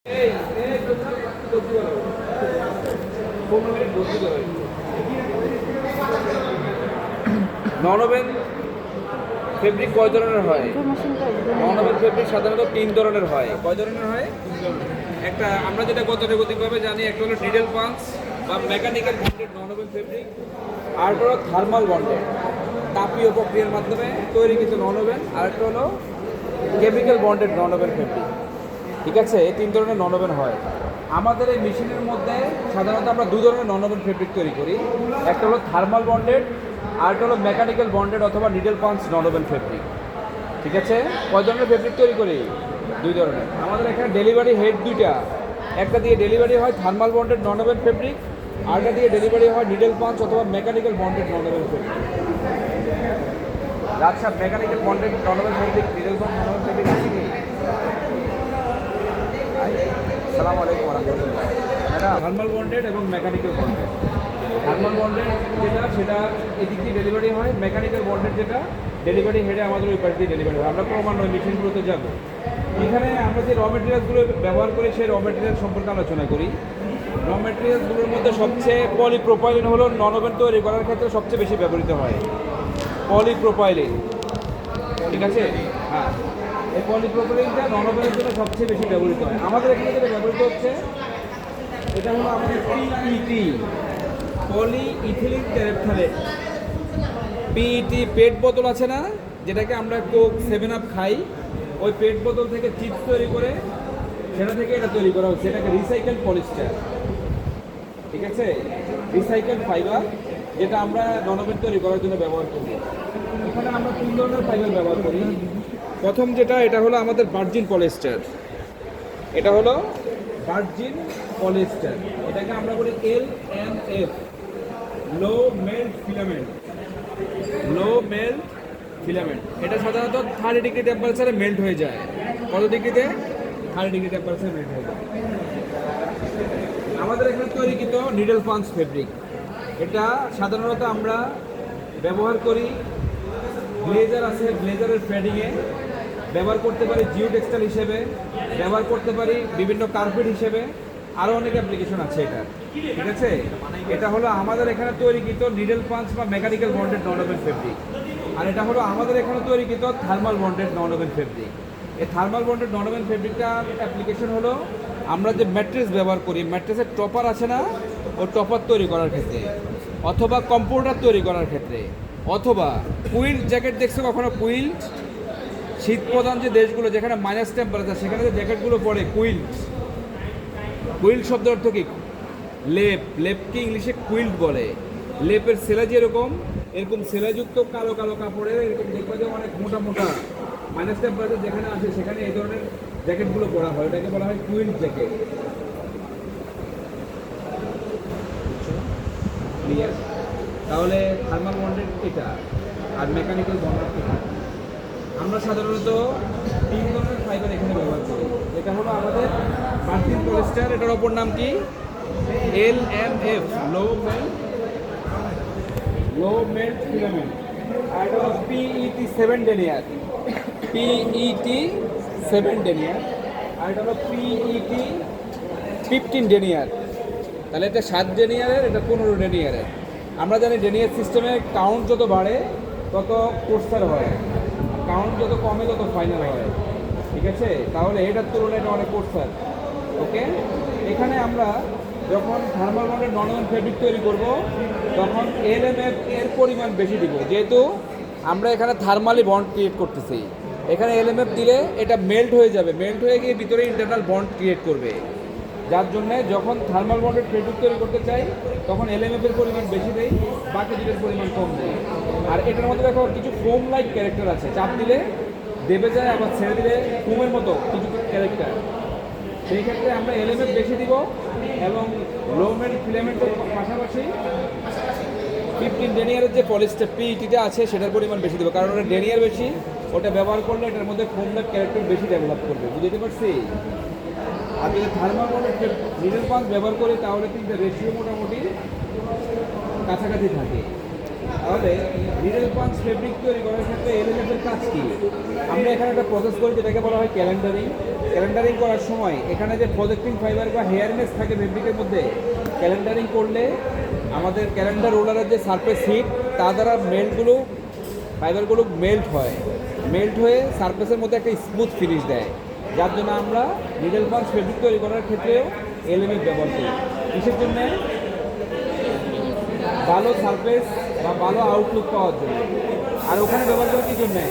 নন woven fabric কয় ধরনের হয়? নন ওভেন ফেব্রিক সাধারণত 3 ধরনের হয়। কয় ধরনের হয়? একটা আমরা যেটা গতানুগতিকভাবে জানি, একটা হলো নিডল পাঞ্চ বা mechanical bonded non woven fabric, আর একটা হলো থার্মাল বন্ডেড তাপীয় প্রক্রিয়ার মাধ্যমে তৈরি কিছু নন ওভেন, আর একটা হলো chemical bonded non woven fabric. ঠিক আছে, এই 3 ধরনের নন ওভেন হয়। আমাদের এই মেশিনের মধ্যে সাধারণত আমরা 2 ধরনের নন ওভেন ফেব্রিক তৈরি করি। একটা হলো থার্মাল বন্ডেড, আর একটা হলো মেকানিক্যাল বন্ডেড অথবা needle punch non woven fabric. ঠিক আছে, কয় ধরনের ফেব্রিক তৈরি করি? 2 ধরনের। আমাদের এখানে ডেলিভারি হেড 2টা, একটা দিয়ে ডেলিভারি হয় thermal bonded non woven fabric, আরটা দিয়ে ডেলিভারি হয় নিডল পাঞ্চ অথবা mechanical bonded non woven fabric. আচ্ছা, mechanical bonded non woven fabric, needle punch non woven fabric আছে কি? আসসালামু আলাইকুম ওয়া রাহমাতুল্লাহ। ম্যাডাম, থার্মাল বন্ডেড এবং মেকানিক্যাল বন্ডেড। থার্মাল বন্ডেড যেটা সেটা এদিক দিয়ে ডেলিভারি হয়, মেকানিক্যাল বন্ডেড যেটা ডেলিভারি হেডে আমাদের ওই পাশ দিয়ে ডেলিভারি হয়। আমরা ক্রমান্বয়ে মেশিনগুলোতে যাব। এখানে আমরা যে র মেটেরিয়ালসগুলো ব্যবহার করি সেই র মেটেরিয়াল সম্পর্কে আলোচনা করি। র মেটেরিয়ালসগুলোর মধ্যে সবচেয়ে পলিপ্রোপাইলিন হলো নন ওভেন তৈরি করার ক্ষেত্রে সবচেয়ে বেশি ব্যবহৃত হয়। পলিপ্রোপাইলিন, ঠিক আছে? হ্যাঁ, এই পলিপ্রোপাইলিনটা নন ওভেনের জন্য সবচেয়ে বেশি ব্যবহৃত হয়। আমাদের এখানে যেটা ব্যবহৃত হচ্ছে এটা হলো আমাদের পিইটি, পলি ইথিলিন টেরেপথালেট। পিইটি পেট বোতল আছে না, যেটাকে আমরা কোক 7 আপ খাই, ওই পেট বোতল থেকে চিপস তৈরি করে সেটা থেকে এটা তৈরি করা হচ্ছে। এটাকে রিসাইকেল পলিস্টার, ঠিক আছে, রিসাইকেল ফাইবার, যেটা আমরা নন ওভেন তৈরি করার জন্য ব্যবহার করি। এখানে আমরা 3 ধরনের ফাইবার ব্যবহার করি। প্রথম যেটা, এটা হলো আমাদের ভার্জিন পলিস্টার। এটা হলো ভার্জিন পলিস্টার, এটাকে আমরা বলি LMF, লো মেল্ট ফিলামেন্ট। লো মেল্ট ফিলামেন্ট এটা সাধারণত 30 ডিগ্রি টেম্পারেচারে মেল্ট হয়ে যায়। কত ডিগ্রিতে? 30 ডিগ্রি টেম্পারেচারে মেল্ট হয়ে যায়। আমাদের এখানে তৈরিকৃত নিডল পাঞ্চ ফেব্রিক, এটা সাধারণত আমরা ব্যবহার করি ব্লেজার আছে, ব্লেজারের ফেডিংয়ে ব্যবহার করতে পারি, জিও টেক্সটাইল হিসেবে ব্যবহার করতে পারি, বিভিন্ন কার্পেট হিসেবে, আরও অনেক অ্যাপ্লিকেশন আছে এটা। ঠিক আছে, এটা হলো আমাদের এখানে তৈরিকৃত নিডল পাঞ্চ বা mechanical bonded non woven fabric. আর এটা হলো আমাদের এখানে তৈরিকৃত thermal bonded non woven fabric. এই থার্মাল বন্ডেড নন ওভেন ফেব্রিকটার অ্যাপ্লিকেশন হলো আমরা যে ম্যাট্রেস ব্যবহার করি, ম্যাট্রেসের টপার আছে না, ও টপার তৈরি করার ক্ষেত্রে, অথবা কম্পিউটার তৈরি করার ক্ষেত্রে, অথবা কুইল্ট জ্যাকেট দেখছো কখনো? কুইল্ট, শীত প্রধান যে দেশগুলো যেখানে মাইনাস টেম্পারেচার, সেখানে যে জ্যাকেটগুলো পরে কুইল্ট। কুইল্ট শব্দের অর্থ কি? লেপ। লেপকে ইংলিশে কুইল্ট বলে। লেপের সেলাই যেরকম, এরকম সেলাইযুক্ত কালো কালো কাপড়ের এরকম দেখবা যে অনেক মোটা মোটা মাইনাস টেম্পারেচার যেখানে আসে সেখানে এই ধরনের জ্যাকেটগুলো পরা হয়, এটাকে বলা হয় কুইল্ট জ্যাকেট। ক্লিয়ার? তাহলে থার্মাল বন্ডেড এটা, আর মেকানিক্যাল বন্ডেড এটা। আমরা সাধারণত 3 ধরনের ফাইবার এখানে ব্যবহার করি। এটা হলো আমাদের ভার্জিন পলিস্টার, এটার অপর নাম কি? LMF, লো মেল্ট ফিলামেন্ট। আর এটা হলো PET 7 ডেনিয়ার, PET 7 ডেনিয়ার। আর এটা হলো PET 15 ডেনিয়ার। তাহলে এটা 7 ডেনিয়ারের, এটা 15 ডেনিয়ারের। আমরা জানি ডেনিয়ার সিস্টেমে কাউন্ট যত বাড়ে তত কোর্সার হয়, কাউন্ট যত কমে তত ফাইনাল হয়। ঠিক আছে, তাহলে এটার তুলনায় এটা অনেক কোর্সার। ওকে, এখানে আমরা যখন thermal bonded non woven fabric তৈরি করব তখন LMF এর পরিমাণ বেশি দিব, যেহেতু আমরা এখানে থার্মালি বন্ড ক্রিয়েট করতেছি। এখানে LMF দিলে এটা মেল্ট হয়ে যাবে, মেল্ট হয়ে গিয়ে ভিতরে ইন্টারনাল বন্ড ক্রিয়েট করবে, যার জন্যে যখন থার্মাল বন্ডেড ফেব্রিক তৈরি করতে চাই তখন LMF এর পরিমাণ বেশি দেয়, বাকি দুটোর পরিমাণ কম দেয়। আর এটার মধ্যে দেখো কিছু ফোম লাইক ক্যারেক্টার আছে, চাপ দিলে দেবে যায়, আবার ছেড়ে দিলে ফোমের মতো কিছু ক্যারেক্টার। সেই ক্ষেত্রে আমরা LMF বেশি দিব এবং লো মেল্ট ফিলামেন্টের পাশাপাশি 15 ডেনিয়ারের যে পলিস্টার PETটা আছে সেটার পরিমাণ বেশি দেবো, কারণ ওটা ডেনিয়ার বেশি, ওটা ব্যবহার করলে এটার মধ্যে ফোম লাইক ক্যারেক্টার বেশি ডেভেলপ করবে। বুঝতে পারছি? আর যদি থার্মাল বন্ডেড নিডল পাঞ্চ ব্যবহার করি তাহলে কিন্তু রেশিও মোটামুটি কাছাকাছি থাকে। তাহলে নিডল পাঞ্চ ফেব্রিক তৈরি করার ক্ষেত্রে LMF এর কাজ কি? আমরা এখানে একটা প্রসেস করি যেটাকে বলা হয় ক্যালেন্ডারিং। ক্যালেন্ডারিং করার সময় এখানে যে প্রজেক্টিং ফাইবার বা হেয়ারনেস থাকে ফেব্রিকের মধ্যে, ক্যালেন্ডারিং করলে আমাদের ক্যালেন্ডার রোলারের যে সারফেস হিট তা দ্বারা ফাইবারগুলো মেল্ট হয়ে সারফেসের মধ্যে একটা স্মুথ ফিনিশ দেয়, যার জন্য আমরা নিডল পাঞ্চ ফেব্রিক তৈরি করার ক্ষেত্রেও এলএমএফ ব্যবহার করি। কিসের জন্যে? ভালো সারফেস বা ভালো আউটলুক পাওয়ার জন্য। আর ওখানে ব্যবহার করার কী জন্যে?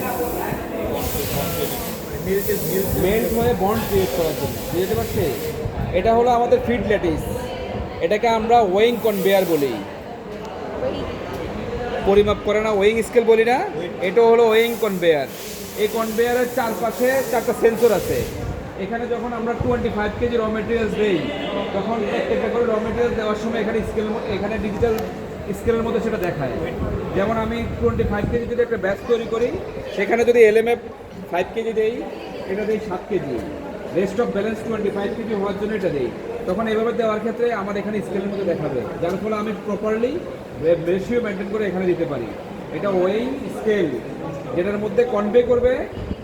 মেল্ট হয়ে বন্ড ক্রিয়েট করার জন্য। বুঝতে পারছি? এটা হলো আমাদের ফিড ল্যাটিস, এটাকে আমরা ওয়েইং কনভেয়ার বলি। পরিমাপ করে না, ওয়েইং স্কেল বলি না, এটা হলো ওয়েইং কনভেয়ার। এই কনভেয়ারের চারপাশে 4টা সেন্সর আছে। এখানে যখন আমরা 25 কেজি র মেটেরিয়ালস দিই, তখন একটা করে র মেটেরিয়াল দেওয়ার সময় এখানে ডিজিটাল স্কেলের মধ্যে সেটা দেখায়। যেমন আমি 25 কেজি যদি একটা ব্যাচ তৈরি করি, সেখানে যদি এলএমএফ 5 কেজি দেই, এটা দেই 7 KG, rest of balance 25 KG হওয়ার জন্য এটা দেই। তখন এভাবে দেওয়ার ক্ষেত্রে আমার এখানে স্কেলের মধ্যে দেখাবে, যার ফলে আমি প্রপারলি রেশিও মেনটেন করে এখানে দিতে পারি। এটা ওয়েইং স্কেল, যেটার মধ্যে কনভে করবে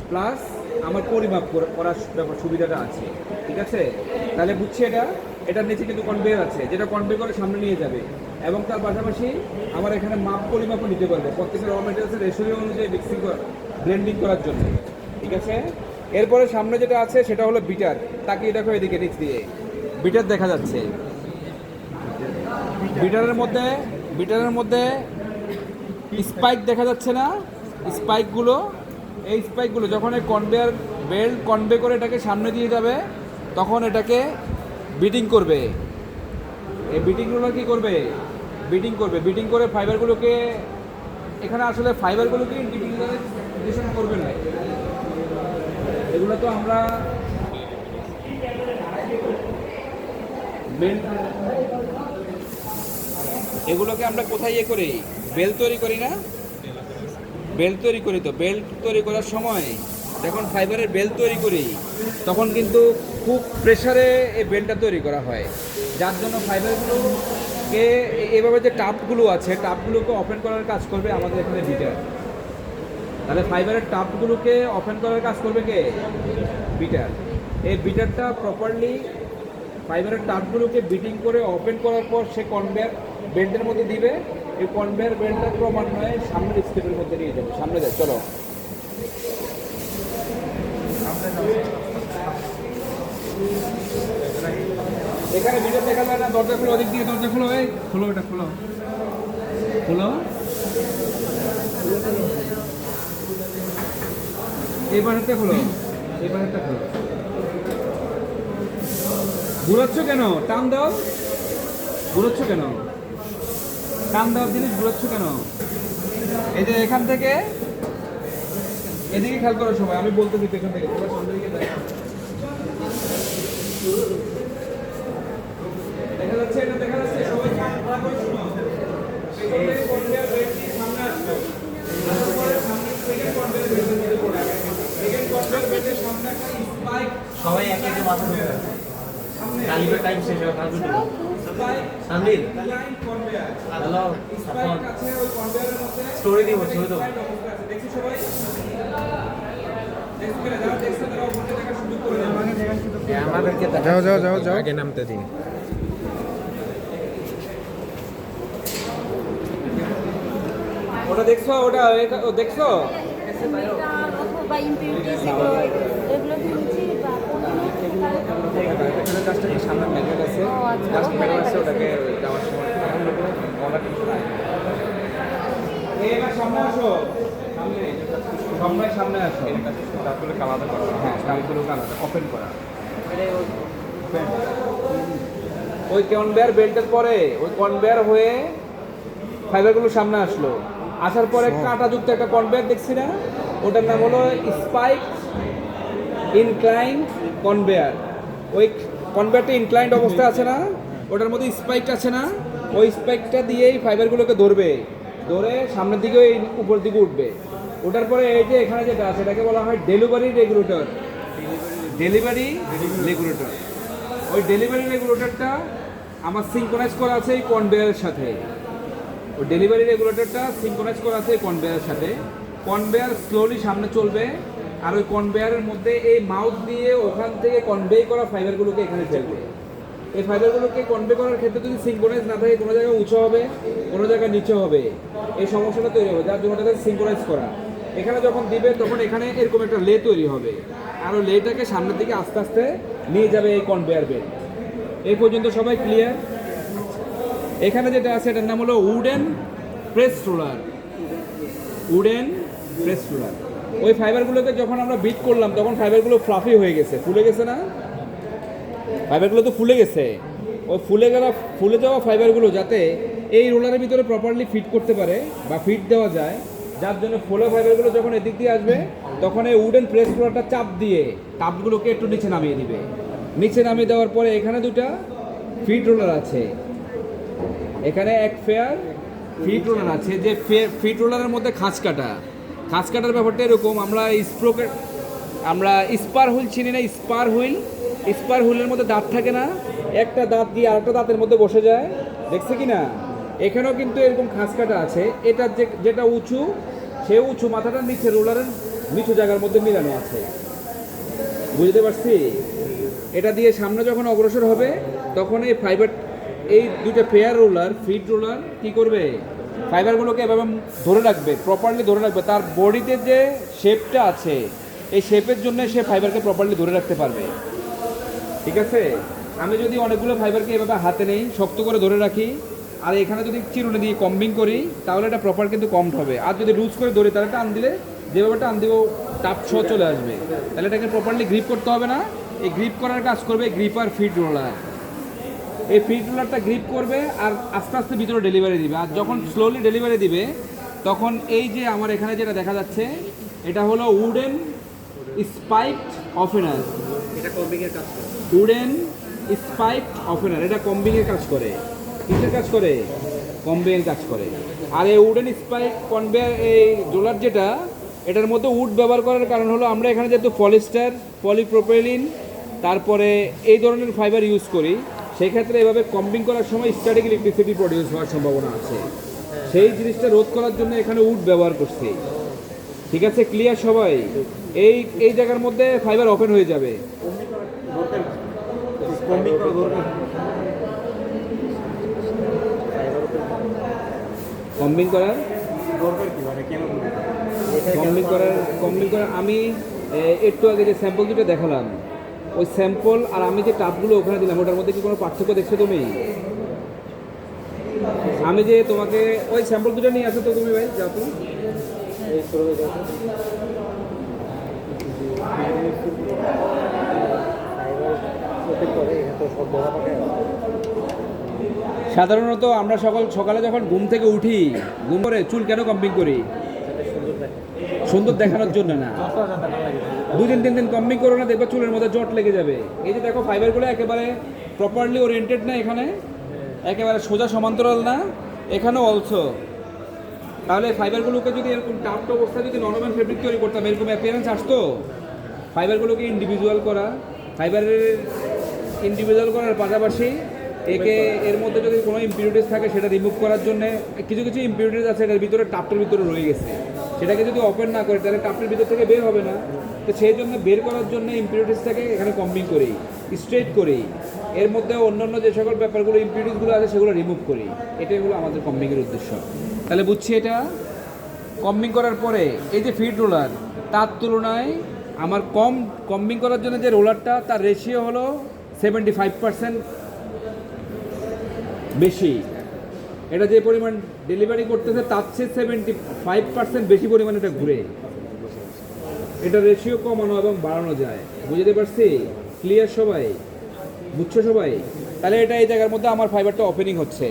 প্লাস আমার পরিমাপ করার ব্যাপার সুবিধাটা আছে। ঠিক আছে? তাহলে বুঝছি এটার নিচে কিন্তু কনভেয়ার আছে, যেটা কনভে করে সামনে নিয়ে যাবে, এবং তার পাশাপাশি আমার এখানে পরিমাপও নিতে পারবে প্রত্যেকের র মেটেরিয়ালসের রেশিও অনুযায়ী ব্লেন্ডিং করার জন্য। ঠিক আছে? এরপরে সামনে যেটা আছে সেটা হলো বিটার। তাকিয়ে দেখো এদিকে নিচ দিয়ে বিটার দেখা যাচ্ছে। বিটারের মধ্যে স্পাইক দেখা যাচ্ছে না? এই স্পাইকগুলো যখন এই কনভেয়ার বেল্ট কনভে করে এটাকে সামনে দিয়ে যাবে, তখন এটাকে বিটিং করবে। এই বিটিংগুলো কি করবে? বিটিং করে ফাইবারগুলোকে, এখানে আসলে ফাইবারগুলোকে ইন্টিগ্রেশন করবে না, এগুলো তো আমরা এগুলোকে আমরা কোথায় করি? বেল্ট তৈরি করি না? বেল্ট তৈরি করি। তো বেল্ট তৈরি করার সময় যখন ফাইবারের বেল্ট তৈরি করি, তখন কিন্তু খুব প্রেসারে এই বেল্টটা তৈরি করা হয়, যার জন্য ফাইবারগুলোকে এভাবে যে টাপগুলো আছে, টাপগুলোকে ওপেন করার কাজ করবে আমাদের এখানে বিটার। তাহলে ফাইবারের টাপগুলোকে ওপেন করার কাজ করবে কে? বিটার। এই বিটারটা প্রপারলি ফাইবারের টাপগুলোকে বিটিং করে ওপেন করার পর সে কনভেয়ার বেল্টের মধ্যে দিবে। এই কনভেয়ার বেল্টটা ক্রমান্বয়ে সামনের স্টেপের মধ্যে নিয়ে যাবে। সামনে যায়, চলো। এখানে বিটার দেখা যায় না? দরজা খুলো, ওদিক দিয়ে দরজা খুলো, খুলো, এটা খুলো, এবারটা খোলো। ঘুরাচ্ছ কেন? টান দাও। ঘুরাচ্ছ কেন? টান দাও জিনিস, ঘুরাচ্ছ কেন? এই যে এখান থেকে এদিকে খেয়াল করো সবাই, আমি বলতে দিই এখান থেকে, তোমরা সামনে দিকে দেখো। দেখা যাচ্ছে? এটা দেখা যাচ্ছে? সবাই খেয়াল করে শোনো। এখানে কনভেয়ার বেল্টটি সামনে আসলো, তারপরে সামনে থেকে কনভেয়ার বেল্টের মধ্যে পড়ে গেছে। সেকেন্ড কনভেয়ার বেল্টের সামনে একটা স্পাইক, সবাই একে একে মাথা ধরে কালিবার টাইম শেষ হয়ে গেল। সামনে লাইন কনভেয়ার, হ্যালো স্পাইক আছে ওই কনভেয়ারের মধ্যে, স্টোরি দিব, ছবি দাও। দেখছি সবাই? দেখো কেন? যারা দেখছো তারা উপরে দেখা সুযোগ করে দাও। আমাদেরকে যাও আগে নামতে দিন। ওটা দেখছো? ওটা দেখছো? সামনে ম্যাগনেট আছে, জাস্ট ম্যাগনেট আছে, ওটাকে যাওয়ার সময় সামনে আসো, সামনে আসো, তারপরে আলাদা করা। হ্যাঁ, তারগুলোকে আলাদা ওপেন করা। ওই কনভেয়ার বেল্টের পরে ওই কনভেয়ার হয়ে ফাইবারগুলো সামনে আসলো, আসার পরে কাঁটাযুক্ত একটা কনভেয়ার দেখছি না? ওটার নাম হলো স্পাইক ইনক্লাইন্ড কনভেয়ার। ওই কনভেয়ারটা ইনক্লাইন্ড অবস্থায় আছে না? ওটার মধ্যে স্পাইক আছে না? ওই স্পাইকটা দিয়েই ফাইবারগুলোকে ধরে সামনের দিকে উপর দিকে উঠবে। ওটার পরে এই যে এখানে যেটা আছে এটাকে বলা হয় ডেলিভারি রেগুলেটর। ওই ডেলিভারি রেগুলেটরটা আমার সিনক্রোনাইজ করা আছে এই কনভেয়ারের সাথে। ওই ডেলিভারি রেগুলেটরটা সিনক্রোনাইজ করা আছে এই কনভেয়ারের সাথে। কনভেয়ার স্লোলি সামনে চলবে আর ওই কনভেয়ারের মধ্যে এই মাউথ দিয়ে ওখান থেকে কনভে করা ফাইবারগুলোকে এখানে ফেলবে। এই ফাইবারগুলোকে কনভে করার ক্ষেত্রে যদি সিঙ্ক্রোনাইজ না থাকে, কোনো জায়গায় উঁচু হবে, কোনো জায়গায় নিচে হবে, এই সমস্যাটা তৈরি হবে, যার জন্য ওটাকে সিঙ্ক্রোনাইজ করা। এখানে যখন দিবে তখন এখানে এরকম একটা লে তৈরি হবে, আর ওই লেটাকে সামনের দিকে আস্তে আস্তে নিয়ে যাবে এই কনভেয়ার বেল্ট। এই পর্যন্ত সবাই ক্লিয়ার? এখানে যেটা আছে এটার নাম হলো wooden press roller. Wooden press roller. ওই ফাইবারগুলোকে যখন আমরা বিট করলাম তখন ফাইবারগুলো ফ্লাফি হয়ে গেছে, ফুলে গেছে না? ফাইবারগুলো তো ফুলে গেছে। ওই ফুলে যাওয়া ফাইবারগুলো যাতে এই রোলারের ভিতরে প্রপারলি ফিট করতে পারে বা ফিট দেওয়া যায়, যার জন্য ফোলা ফাইবারগুলো যখন এদিক দিয়ে আসবে তখন এই উডেন প্রেস রোলারটা চাপ দিয়ে টাপগুলোকে একটু নিচে নামিয়ে দিবে। নিচে নামিয়ে দেওয়ার পরে এখানে দুটা ফিট রোলার আছে, এখানে এক পেয়ার ফিট রোলার আছে, যে ফিট রোলারের মধ্যে খাঁজ কাটার ব্যাপারটা এরকম। আমরা স্পার হুইল চিনি না? স্পার হুইলের মধ্যে দাঁত থাকে না, একটা দাঁত দিয়ে আরেকটা দাঁতের মধ্যে বসে যায়, দেখছে কি না? এখানেও কিন্তু এরকম খাঁজ কাটা আছে। এটা যেটা উঁচু, সে উঁচু মাথাটা নিচে রোলারের নিচু জায়গার মধ্যে মিলানো আছে, বুঝতে পারছি? এটা দিয়ে সামনে যখন অগ্রসর হবে তখন এই দুটো পেয়ার রোলার, ফিট রোলার কি করবে? ফাইবারগুলোকে এভাবে ধরে রাখবে, প্রপারলি ধরে রাখবে। তার বডিতে যে শেপটা আছে এই শেপের জন্য সে ফাইবারকে প্রপারলি ধরে রাখতে পারবে, ঠিক আছে? আমি যদি অনেকগুলো ফাইবারকে এভাবে হাতে নেই, শক্ত করে ধরে রাখি, আর এখানে যদি চিরুনি দিয়ে কম্বিং করি, তাহলে এটা প্রপার কিন্তু কমড হবে। আর যদি লুজ করে ধরি তাহলে টান দিলে যেভাবে টান দিব টাপ ছ চলে আসবে। তাহলে এটাকে প্রপারলি গ্রিপ করতে হবে না? এই গ্রিপ করার কাজ করবে গ্রিপার ফিট রোলার। এই ফিট রোলারটা গ্রিপ করবে আর আস্তে আস্তে ভিতরে ডেলিভারি দিবে। আর যখন স্লোলি ডেলিভারি দিবে তখন এই যে আমার এখানে যেটা দেখা যাচ্ছে এটা হলো উডেন স্পাইকড ওপেনার। এটা কম্বিংয়ের কাজ করে। উডেন স্পাইকড ওপেনার, এটা কম্বিংয়ের কাজ করে। কিসের কাজ করে? কম্বিংয়ের কাজ করে। আর এই উডেন স্পাইক কনভেয়ার এই রোলার যেটা, এটার মধ্যে উড ব্যবহার করার কারণ হলো আমরা এখানে যেহেতু পলিস্টার, পলিপ্রোপিলিন, তারপরে এই ধরনের ফাইবার ইউজ করি, সেক্ষেত্রে এভাবে কম্বিং করার সময় স্ট্যাটিক ইলেকট্রিসিটি প্রডিউস হওয়ার সম্ভাবনা আছে। সেই জিনিসটা রোধ করার জন্য এখানে উড ব্যবহার করছি, ঠিক আছে? ক্লিয়ার সবাই? এই জায়গার মধ্যে ফাইবার ওপেন হয়ে যাবে। কম্বিং করার আমি একটু আগে যে স্যাম্পল দুটো দেখালাম, ওই স্যাম্পল আর আমি যে টাপগুলো ওখানে দিলাম ওটার মধ্যে কি কোনো পার্থক্য দেখছো তুমি? আমি যে তোমাকে ওই স্যাম্পল দুটো নিয়ে আসো তো তুমি, ভাই যাও তো। সাধারণত আমরা সকালে যখন ঘুম থেকে উঠি, ঘুম করে চুল কেন কম্বিং করি? সুন্দর দেখানোর জন্য না। 2-3 দিন কম্বিং করো না, দেখবে চুলের মধ্যে জট লেগে যাবে। এই যে দেখো ফাইবারগুলো একেবারে প্রপারলি ওরিয়েন্টেড না, এখানে একেবারে সোজা সমান্তরাল না, এখানেও অলসো। তাহলে ফাইবারগুলোকে যদি এরকম টাফট অবস্থায় যদি নরমাল ফেব্রিক তৈরি করতাম, এরকম অ্যাপিয়ারেন্স আসতো? ফাইবারগুলোকে ইন্ডিভিজুয়াল করার পাশাপাশি এর মধ্যে যদি কোনো ইম্পিউরিটিস থাকে সেটা রিমুভ করার জন্য কিছু ইম্পিউরিটিস আছে এটার ভিতরে, টাপটের ভিতরে রয়ে গেছে, সেটাকে যদি ওপেন না করে তাহলে টাপটের ভিতর থেকে বের হবে না। তো সেই জন্য বের করার জন্য ইম্পিউরিটিসটাকে এখানে কম্বিং করি, স্ট্রেট করি, এর মধ্যে অন্যান্য যে সকল ব্যাপারগুলো ইম্পিউরিটিসগুলো আছে সেগুলো রিমুভ করি। এটাই হলো আমাদের কম্বিংয়ের উদ্দেশ্য। তাহলে বুঝছি এটা কম্বিং করার পরে এই যে ফিট রোলার, তার তুলনায় আমার কম্বিং করার জন্য যে রোলারটা, তার রেশিও হলো 75% বেশি। এটা যে পরিমাণ ডেলিভারি করতেছে তার চেয়ে 75% বেশি পরিমাণ এটা ঘুরে। এটা রেশিও কমানো এবং বাড়ানো যায়, বুঝতে পারছি? ক্লিয়ার সবাই? বুঝছো সবাই? তাহলে এটা এই জায়গার মধ্যে আমার ফাইবারটা ওপেনিং হচ্ছে।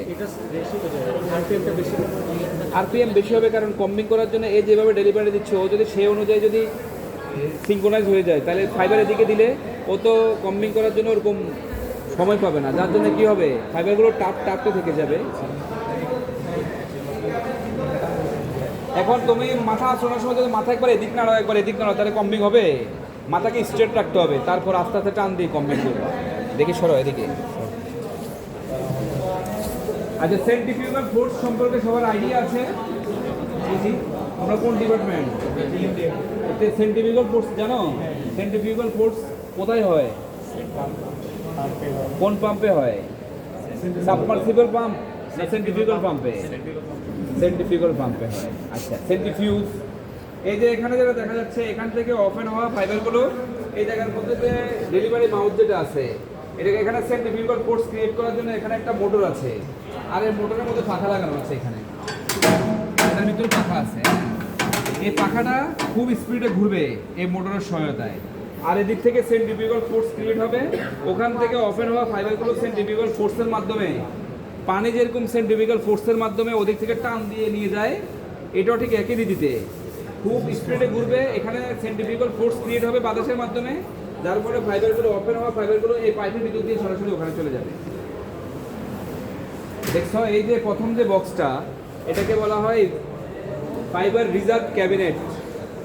আরপিএম বেশি হবে কারণ কম্বিং করার জন্য এই যেভাবে ডেলিভারি দিচ্ছে ও যদি সেই অনুযায়ী যদি সিঙ্ক্রোনাইজ হয়ে যায় তাহলে ফাইবারের দিকে দিলে ও তো কম্বিং করার জন্য ওরকম সময় পাবে না, যার জন্য কী হবে ফাইবারগুলো টাপতে থেকে যাবে। এখন তুমি মাথা শোনার সময় যদি মাথা একবার এদিক নাড়ো একবার এদিক নাড়ো তাহলে কম্বিং হবে? মাথাকে স্ট্রেট রাখতে হবে, তারপর আস্তে আস্তে টান দিয়ে কম্বিং করবে। দেখি সরো এদিকে। আচ্ছা, সেন্ট্রিফিউগাল ফোর্স সম্পর্কে সবার আইডিয়া আছে? আমরা কোন ডিপার্টমেন্ট? সেন্ট্রিফিউগাল ফোর্স জানো? সেন্ট্রিফিউগাল ফোর্স কোথায় হয়? কোন পাম্পে হয়? সাবমার্সিবল পাম্প না সেন্ট্রিফিউগাল পাম্পে? সেন্ট্রিফিউগাল পাম্পে হয়। আচ্ছা, সেন্ট্রিফিউজ এই যে এখানে যেটা দেখা যাচ্ছে, এখান থেকে ওপেন হওয়া ফাইবারগুলো এই জায়গার মধ্যে যে ডেলিভারি মাউথ যেটা আছে, এটাকে এখানে সেন্ট্রিফিউগাল ফোর্স ক্রিয়েট করার জন্য এখানে একটা মোটর আছে, আর এই মোটরের মধ্যে পাখা লাগানো আছে। এখানে এটার ভিতরে পাখা আছে। এই পাখাটা খুব স্পিডে ঘুরবে এই মোটরের সহায়তায়, আর এদিক থেকে সেন্ট্রিফিউগাল ফোর্স ক্রিয়েট হবে। ওখান থেকে ওপেন হওয়া ফাইবারগুলো সেন্ট্রিফিউগাল ফোর্সের মাধ্যমে, পানি যেরকম সেন্ট্রিফিউগাল ফোর্সের মাধ্যমে ওদিক থেকে টান দিয়ে নিয়ে যায়, এটাও ঠিক একই রীতিতে খুব স্পিডে ঘুরবে। এখানে সেন্ট্রিফিউগাল ফোর্স ক্রিয়েট হবে বাতাসের মাধ্যমে, যার ফলে ফাইবারগুলো ওপেন হওয়া ফাইবারগুলো এই পাইপের ভিতর দিয়ে সরাসরি ওখানে চলে যাবে। দেখছো এই যে প্রথম যে বক্সটা, এটাকে বলা হয় fibre reserve cabinet.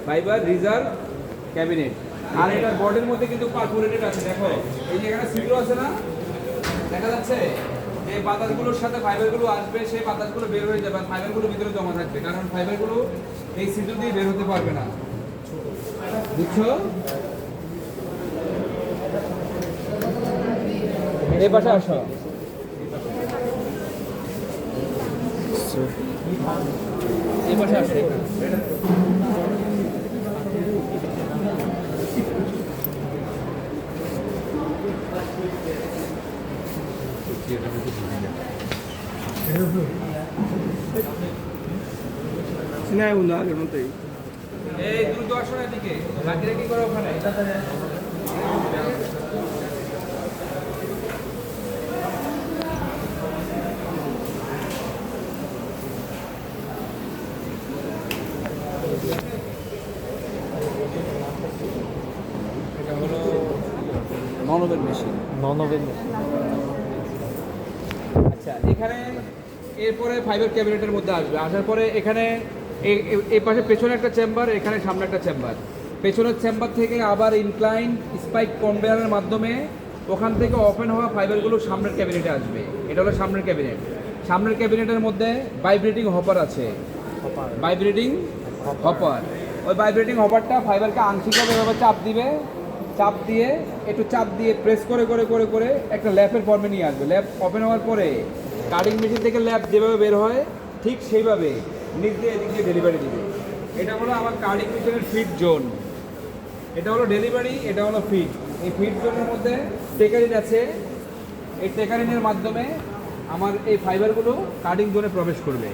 Fibre reserve cabinet. আর এটার বডির মধ্যে কিন্তু পারফোরেটেড আছে। দেখো এই যে এখানে ছিদ্র আছে না, দেখা যাচ্ছে? যে বাতাসগুলোর সাথে ফাইবারগুলো আসবে, সেই বাতাসগুলো বের হয়ে যাবে, ফাইবারগুলো ভিতরে জমা থাকবে, কারণ ফাইবারগুলো এই ছিদ্র দিয়ে বের হতে পারবে না। বুঝছো? এই পাশে আসো। এই পাশে আসো। এই দ্রুত আসো না এদিকে, বাকিরা কি করো ওখানে? এটা হলো নন-ওভেন মেশিন। আচ্ছা, এখানে এরপরে ফাইবার ক্যাবিনেটের মধ্যে আসবে। আসার পরে এখানে এই পাশে পেছনে একটা চেম্বার, এখানে সামনে একটা চেম্বার। পেছনের চেম্বার থেকে আবার ইনক্লাইন স্পাইক কনভেয়ারের মাধ্যমে ওখান থেকে ওপেন হওয়া ফাইবারগুলো সামনের ক্যাবিনেটে আসবে। এটা হলো সামনের ক্যাবিনেট। সামনের ক্যাবিনেটের মধ্যে ভাইব্রেটিং হপার আছে। ভাইব্রেটিং হপার, ওই ভাইব্রেটিং হপারটা ফাইবারকে আংশিকভাবে এভাবে চাপ দিবে, চাপ দিয়ে একটু চাপ দিয়ে প্রেস করে করে করে করে একটা ল্যাপের ফর্মে নিয়ে আসবে। ল্যাপ ওপেন হওয়ার পরে কাটিং মেশিন থেকে ল্যাপ যেভাবে বের হয় ঠিক সেইভাবে নিচ দিয়ে এদিক দিয়ে ডেলিভারি দিবে। এটা হলো আমার কাটিং মেশিনের ফিড জোন। এটা হলো ডেলিভারি, এটা হলো ফিড। এই ফিড জোনের মধ্যে টেকারিন আছে। এই টেকারিনের মাধ্যমে আমার এই ফাইবারগুলো কাটিং জোনে প্রবেশ করবে।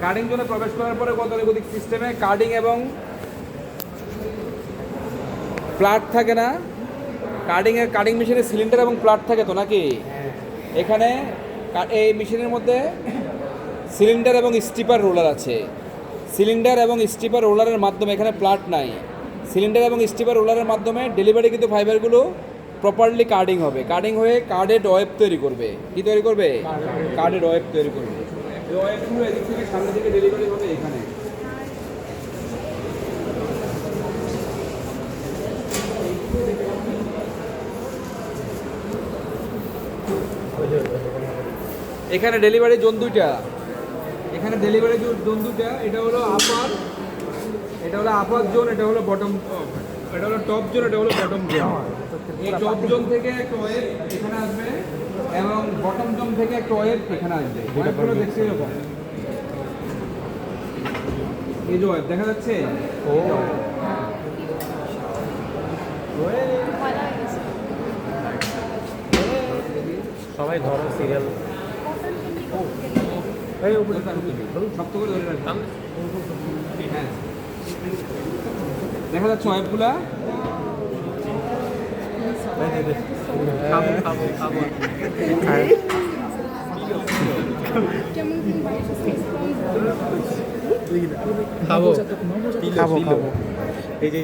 কাটিং জোনে প্রবেশ করার পরে গতানুগতিক সিস্টেমে কাটিং এবং প্লাট থাকে না, কাটিং মেশিনের সিলিন্ডার এবং প্লাট থাকে তো নাকি? এখানে এই মেশিনের মধ্যে সিলিন্ডার এবং স্টিপার রোলার আছে। সিলিন্ডার এবং স্টিপার রোলারের মাধ্যমে, এখানে প্লাট নাই, সিলিন্ডার এবং স্টিপার রোলারের মাধ্যমে ডেলিভারি কিন্তু ফাইবারগুলো প্রপারলি কাটিং হবে। কাটিং হয়ে কার্ডেড ওয়েব তৈরি করবে। কি তৈরি করবে? কার্ডেড ওয়েব তৈরি করবে। এই ওয়েবগুলো এদিক থেকে সামনে থেকে ডেলিভারি হবে এখানে। এখানে ডেলিভারি জোন দুইটা। এখানে ডেলিভারি জোন দুইটা। এটা হলো আপার, এটা হলো আপার জোন, এটা হলো বটম, এটা হলো টপ জোন, এটা হলো বটম জোন। এই টপ জোন থেকে একটা ওয়েব এখানে আসবে এবং বটম জোন থেকে একটা ওয়েব এখানে আসবে। ওয়েবগুলো দেখতে এরকম। এই যে ওয়েব দেখা যাচ্ছে, সবাই ধরো সিরিয়াল শক্ত করে ধরে রাখবেন। হ্যাঁ, দেখা যাচ্ছে ওয়েবগুলা। খাবো খাবো খাবো এই যে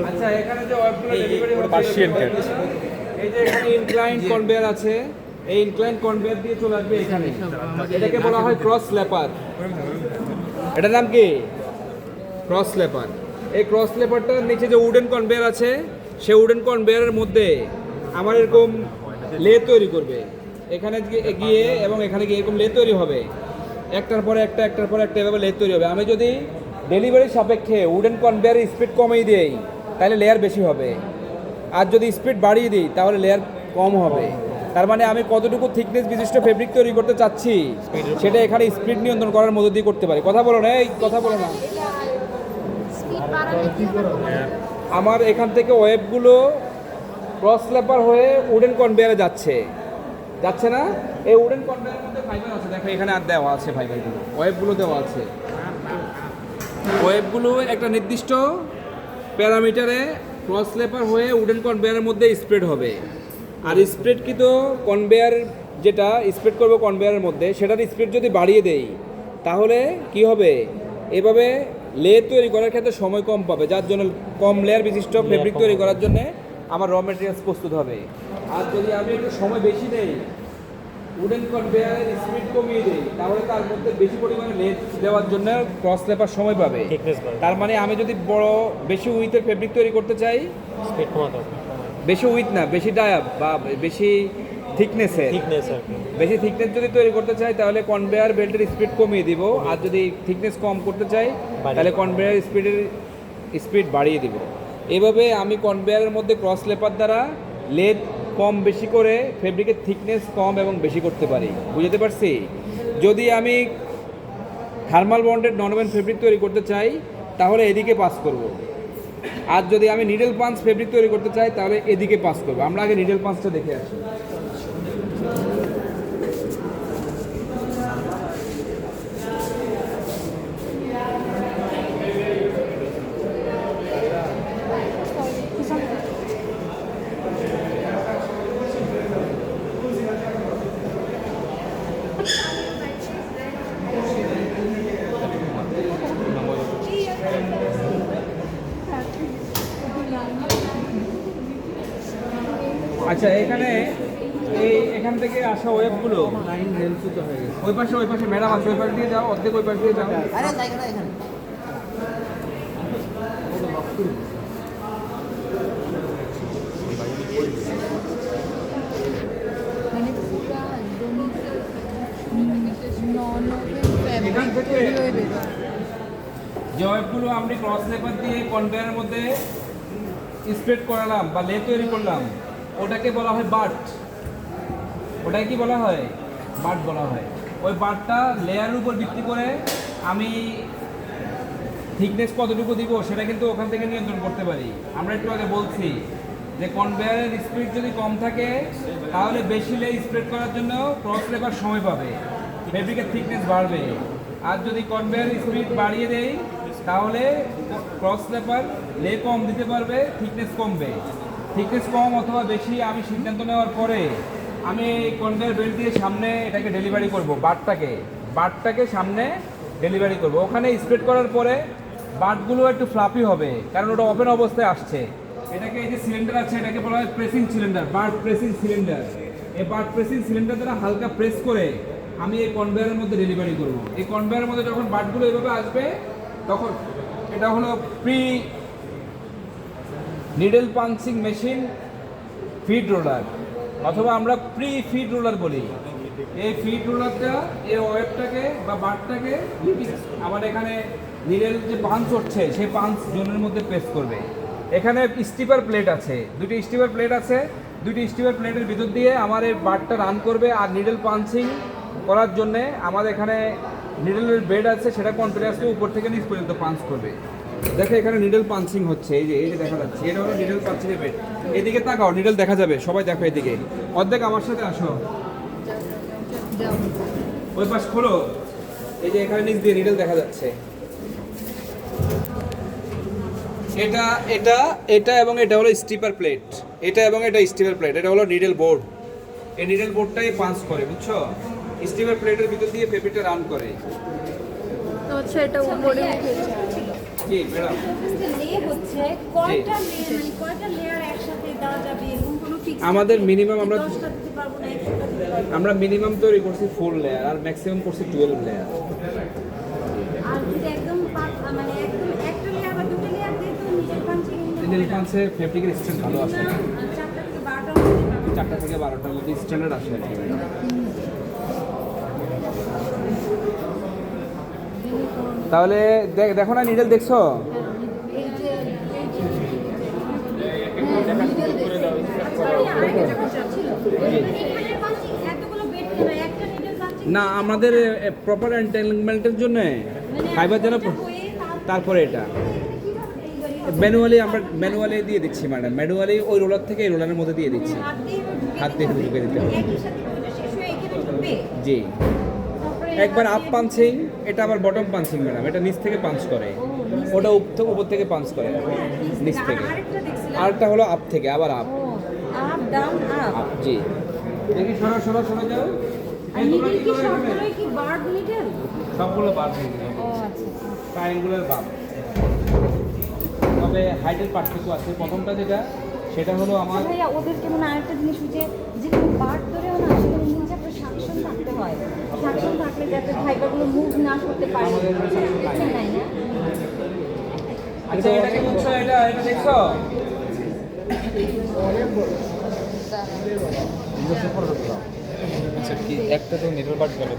আচ্ছা, এখানে যে ওয়েবগুলো ডেলিভারি হচ্ছে, পার্সিয়ান ক্যাট। এই যে এখানে ইনক্লাইন কনভেয়ার আছে। এই ইনক্লাইন কনভেয়ার দিয়ে চলে আসবে এখানে। এটাকে বলা হয় ক্রস স্ল্যাপার। এটার নাম কি? ক্রস স্ল্যাপার। এই ক্রস স্ল্যাপারটার নিচে যে উডেন কনভেয়ার আছে, সেই উডেন কনভেয়ারের মধ্যে আমার এরকম লে তৈরি করবে। এখানে গিয়ে এবং এখানে গিয়ে এরকম লে তৈরি হবে, একটার পরে একটা, একটার পরে একটা, এভাবে লে তৈরি হবে। আমি যদি ডেলিভারির সাপেক্ষে উডেন কনভেয়ারের স্পিড কমিয়ে দেই তাহলে লেয়ার বেশি হবে, আর যদি স্পিড বাড়িয়ে দিই তাহলে লেয়ার কম হবে। তার মানে আমি কতটুকু থিকনেস বিশিষ্ট ফেব্রিক তৈরি করতে চাচ্ছি সেটা এখানে স্পিড নিয়ন্ত্রণ করার মধ্য দিয়ে করতে পারি। কথা বলো না, এই কথা বলো না। স্পিড বাড়ালে কি হবে? আমার এখান থেকে ওয়েবগুলো ক্রস স্ল্যাপার হয়ে উডেন কনভেয়ারে যাচ্ছে, যাচ্ছে না? এই উডেন কনভেয়ারের মধ্যে ফাইবার আছে, দেখো এখানে আর দেওয়া আছে ফাইবারগুলো, ওয়েবগুলো দেওয়া আছে। ওয়েবগুলো একটা নির্দিষ্ট প্যারামিটারে ক্রস স্ল্যাপার হয়ে উডেন কনভেয়ারের মধ্যে স্প্রেড হবে। আর স্প্রেডকৃত কনভেয়ার যেটা স্প্রেড করবো কনভেয়ারের মধ্যে, সেটার স্পিড যদি বাড়িয়ে দেই তাহলে কি হবে, এভাবে লেয়ার তৈরি করার ক্ষেত্রে সময় কম পাবে, যার জন্য কম লেয়ার বিশিষ্ট ফেব্রিক তৈরি করার জন্য আমার র মেটেরিয়ালস প্রস্তুত হবে। আর যদি আমি একটু সময় বেশি দেই, উডেন কনভেয়ারের স্পিড কমিয়ে দিই, তাহলে তার মধ্যে বেশি পরিমাণে লেয়ার দেওয়ার জন্য ক্রস স্ল্যাপার সময় পাবে। Thickness বাড়বে। তার মানে আমি যদি বেশি উইথের ফেব্রিক তৈরি করতে চাই, স্পিড কমাতে হবে, বেশি উইথ না, বেশি ডায়া বা বেশি থিকনেসের, থিকনেস আর কি। বেশি থিকনেস যদি তৈরি করতে চাই তাহলে কনভেয়ার বেল্টের স্পিড কমিয়ে দিব, আর যদি থিকনেস কম করতে চাই তাহলে কনভেয়ার স্পিড বাড়িয়ে দিব। এইভাবে আমি কনভেয়ারের মধ্যে ক্রস লেপার দ্বারা লেদ কম বেশি করে ফেব্রিকের থিকনেস কম এবং বেশি করতে পারি। বুঝতে পারছি? যদি আমি থার্মাল বন্ডেড ননওমেন ফেব্রিক তৈরি করতে চাই তাহলে এদিকে পাস করব, আর যদি আমি নিডল পাঞ্চ ফেব্রিক তৈরি করতে চাই তাহলে এদিকে পাস করব। আমরা আগে নিডল পাঞ্চটা দেখে আসি। আচ্ছা, এখানে এখান থেকে আসা ওয়েবগুলো ওই পাশে ম্যাডাম আছে, ওই পাশ দিয়ে যাও, অর্ধেক ওই পাশ দিয়ে যাও। মানে পুরা নন-ওভেন ফ্যাব্রিক এখান থেকে- তৈরি হয়ে বের হয়। যে ওয়েবগুলো আমি ক্রস লেপার দিয়ে কনভেয়ারের মধ্যে স্প্রেড করালাম বা লে তৈরি করলাম, ওটাকে বলা হয় বাট। ওটাকে কি বলা হয়? বাট বলা হয়। ওই বাটটা লেয়ারের উপর ভিত্তি করে আমি থিকনেস কতটুকু দিব সেটা কিন্তু ওখান থেকে নিয়ন্ত্রণ করতে পারি। আমরা একটু আগে বলছি যে কনভেয়ারের স্পিড যদি কম থাকে তাহলে বেশি লে স্প্রেড করার জন্য ক্রস লেপার সময় পাবে, ফেব্রিকের থিকনেস বাড়বে। আর যদি কনভেয়ার স্পিড বাড়িয়ে দেই তাহলে ক্রস লেপার লে কম দিতে পারবে, থিকনেস কমবে। থিকনেস কম অথবা বেশি আমি সিদ্ধান্ত নেওয়ার পরে আমি কনভেয়ার বেল্ট দিয়ে সামনে এটাকে ডেলিভারি করব, বাটটাকে সামনে ডেলিভারি করব। ওখানে স্প্রেড করার পরে বাটগুলো একটু ফ্লাফি হবে, কারণ ওটা ওপেন অবস্থায় আসছে। এটাকে এই যে সিলিন্ডার আছে এটাকে বলা হয় pressing cylinder, but pressing cylinder. এই বাট প্রেসিং সিলিন্ডার দ্বারা হালকা প্রেস করে আমি এই কনভেয়ারের মধ্যে ডেলিভারি করব। এই কনভেয়ারের মধ্যে যখন বাটগুলো এভাবে আসবে তখন এটা হলো pre needle punching machine feed roller, অথবা আমরা প্রি ফিড রোলার বলি। এই ফিড রোলারটা এই ওয়েবটাকে বা বাটটাকে আবার এখানে নিডল যে পাঞ্চ হচ্ছে সেই পাঞ্চ জোনের মধ্যে প্রেস করবে। এখানে স্টিপার প্লেট আছে, দুটি স্টিপার প্লেট আছে, দুটি স্টিপার প্লেটের ভিতর দিয়ে আমার এই বাটটা রান করবে। আর নিডল পাঞ্চিং করার জন্যে আমাদের এখানে নিডলের বেড আছে, সেটা কন্টিনিউয়াসলি উপর থেকে নিচ পর্যন্ত পাঞ্চ করবে। দেখো এখানে নিডল পাঞ্চিং হচ্ছে, এই যে দেখা যাচ্ছে, এটা হলো নিডল পাঞ্চিং এর বেড। এদিকে তাকাও, নিডল দেখা যাবে, সবাই দেখো এদিকে। অর্ধেক আমার সাথে আসো, যাও। ওই পাশ খোলো। এই যে এখানে নিচ দিয়ে নিডল দেখা যাচ্ছে। এটা এটা এটা এবং এটা হলো স্টিপার প্লেট, এটা এবং এটা স্টিপার প্লেট, এটা হলো নিডল বোর্ড। এই নিডল বোর্ডটাই পাঞ্চ করে, বুঝছো? স্টিপার প্লেটের ভিতর দিয়ে পেপারটা রান করে। আচ্ছা, এটা উপরে উঠেছে। কি ম্যাডাম? লে হচ্ছে কয়টা লেয়ার, মানে কয়টা লেয়ার একসাথে দেওয়া যাবে এরকম কোনো ফিক্স আমাদের minimum আমরা 10টা দিতে পারবো না 100টা দিতে পারবো। আমরা মিনিমাম তৈরি করছি 4 লেয়ার আর ম্যাক্সিমাম করছি 12 লেয়ার। আর যদি একদম মানে একদম একটা লেয়ার বা দুটো লেয়ার দিয়ে তো নিজের পাঞ্চিং নিডল পাঞ্চে ফেব্রিকের স্ট্রেন্থ ভালো আসে, 4টা থেকে 12টার মধ্যে পাবো। 4টা থেকে 12টার মধ্যে স্ট্যান্ডার্ড আসে আর কি। তাহলে দেখো না নিডেল দেখছো? এই যে নিডল এখানের পাঞ্চিং এতগুলো বেড কেন একটা নিডল পাঞ্চিং না, আমাদের প্রপার এন্টেনমেন্টের জন্য ফাইবার যেন তারপরে এটা ম্যানুয়ালি আমরা ম্যানুয়ালি দিয়ে দিচ্ছি ম্যাডাম, ম্যানুয়ালি ওই রোলার থেকে এই রোলারের মধ্যে দিয়ে দিচ্ছি, হাত দিয়ে ঢুকে দিতে হবে। একই সাথে দুটো শেষ হয়ে এখানে ঢুকবে জি, তারপরে একবার আপ পাঞ্চিং, এটা আবার বটম পাঞ্চিং ম্যাডাম, এটা নিচ থেকে পাঞ্চ করে, ওটা উপর থেকে পাঞ্চ করে নিচ থেকে, আরেকটা দেখছিলাম আরেকটা হলো আপ থেকে আবার up up down up up. জি, দেখি সরা যাও। আর নিডল কি সবগুলোই কি বার্ড নিডল সবগুলো বার হয়ে গেছে, ও আচ্ছা ট্রায়াঙ্গুলার বাম। তবে হাইটের পার্থক্য আছে। প্রথমটা যেটা সেটা হলো আমার ভাইয়া ওদেরকে মানে আরেকটা জিনিস হচ্ছে যে কোনো বার্ড ধরেও না সেখানে নিচে আপনার সাকশন থাকতে হয়, সাকশন থাকলে যাতে ফাইবারগুলো মুভ না করতে পারে, দেখছেন নাই না? আচ্ছা, এটা কি বুঝছো? এটা দেখছো? আচ্ছা কি একটা তো নিডল বাট গেল,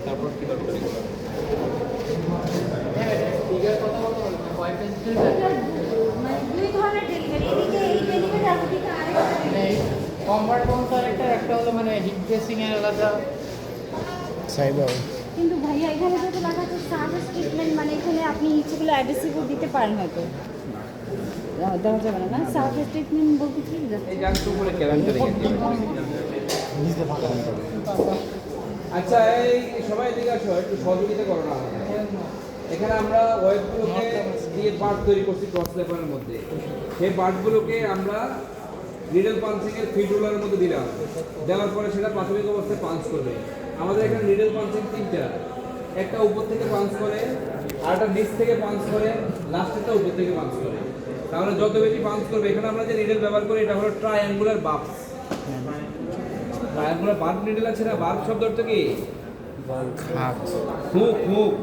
তারপর কি দরকার? মানে দুই ধরনের ডেলিভারি, এদিকে এই ডেলিভারি আর ওদিকে আরেকটা delivery। কম্পার্টমেন্ট একটা হলো মানে হিট ড্রেসিং এর আলাদা। সাইবার কিন্তু ভাইয়া এখানে যেহেতু লেখা আছে সার্ভিস ট্রিটমেন্ট, মানে এখানে আপনি ইচ্ছেগুলো অ্যাড্রেসিভও দিতে পারেন হয়তো, দেওয়া যাবে না না? সার্ভিস ট্রিটমেন্ট বলতে কি বোঝাচ্ছে? এই জানতো বলে ক্যালেন্ডারে গেছে। আচ্ছা, এই সবাই এদিকে আসো, একটু সহযোগিতা করো না। এখানে আমরা ওয়েবগুলোকে দিয়ে পার্ট তৈরি করছি ক্রস লেপারের মধ্যে। সেই পার্টগুলোকে আমরা নিডল পাঞ্চিংয়ের ফিড রোলারের মধ্যে দিলাম, দেওয়ার পরে সেটা প্রাথমিক অবস্থায় পাঞ্চ করবে। আমাদের এখানে নিডল পাঞ্চিং তিনটা, একটা উপর থেকে পাঞ্চ করে, আরেকটা নিচ থেকে পাঞ্চ করে, লাস্টেরটা উপর থেকে পাঞ্চ করে। তাহলে যত বেশি পাঞ্চ করবে, এখানে আমরা যে নিডল ব্যবহার করি এটা হলো triangular verbs. Triangular verb needle আছে না? বার্ব শব্দ অর্থ কি? Hook hook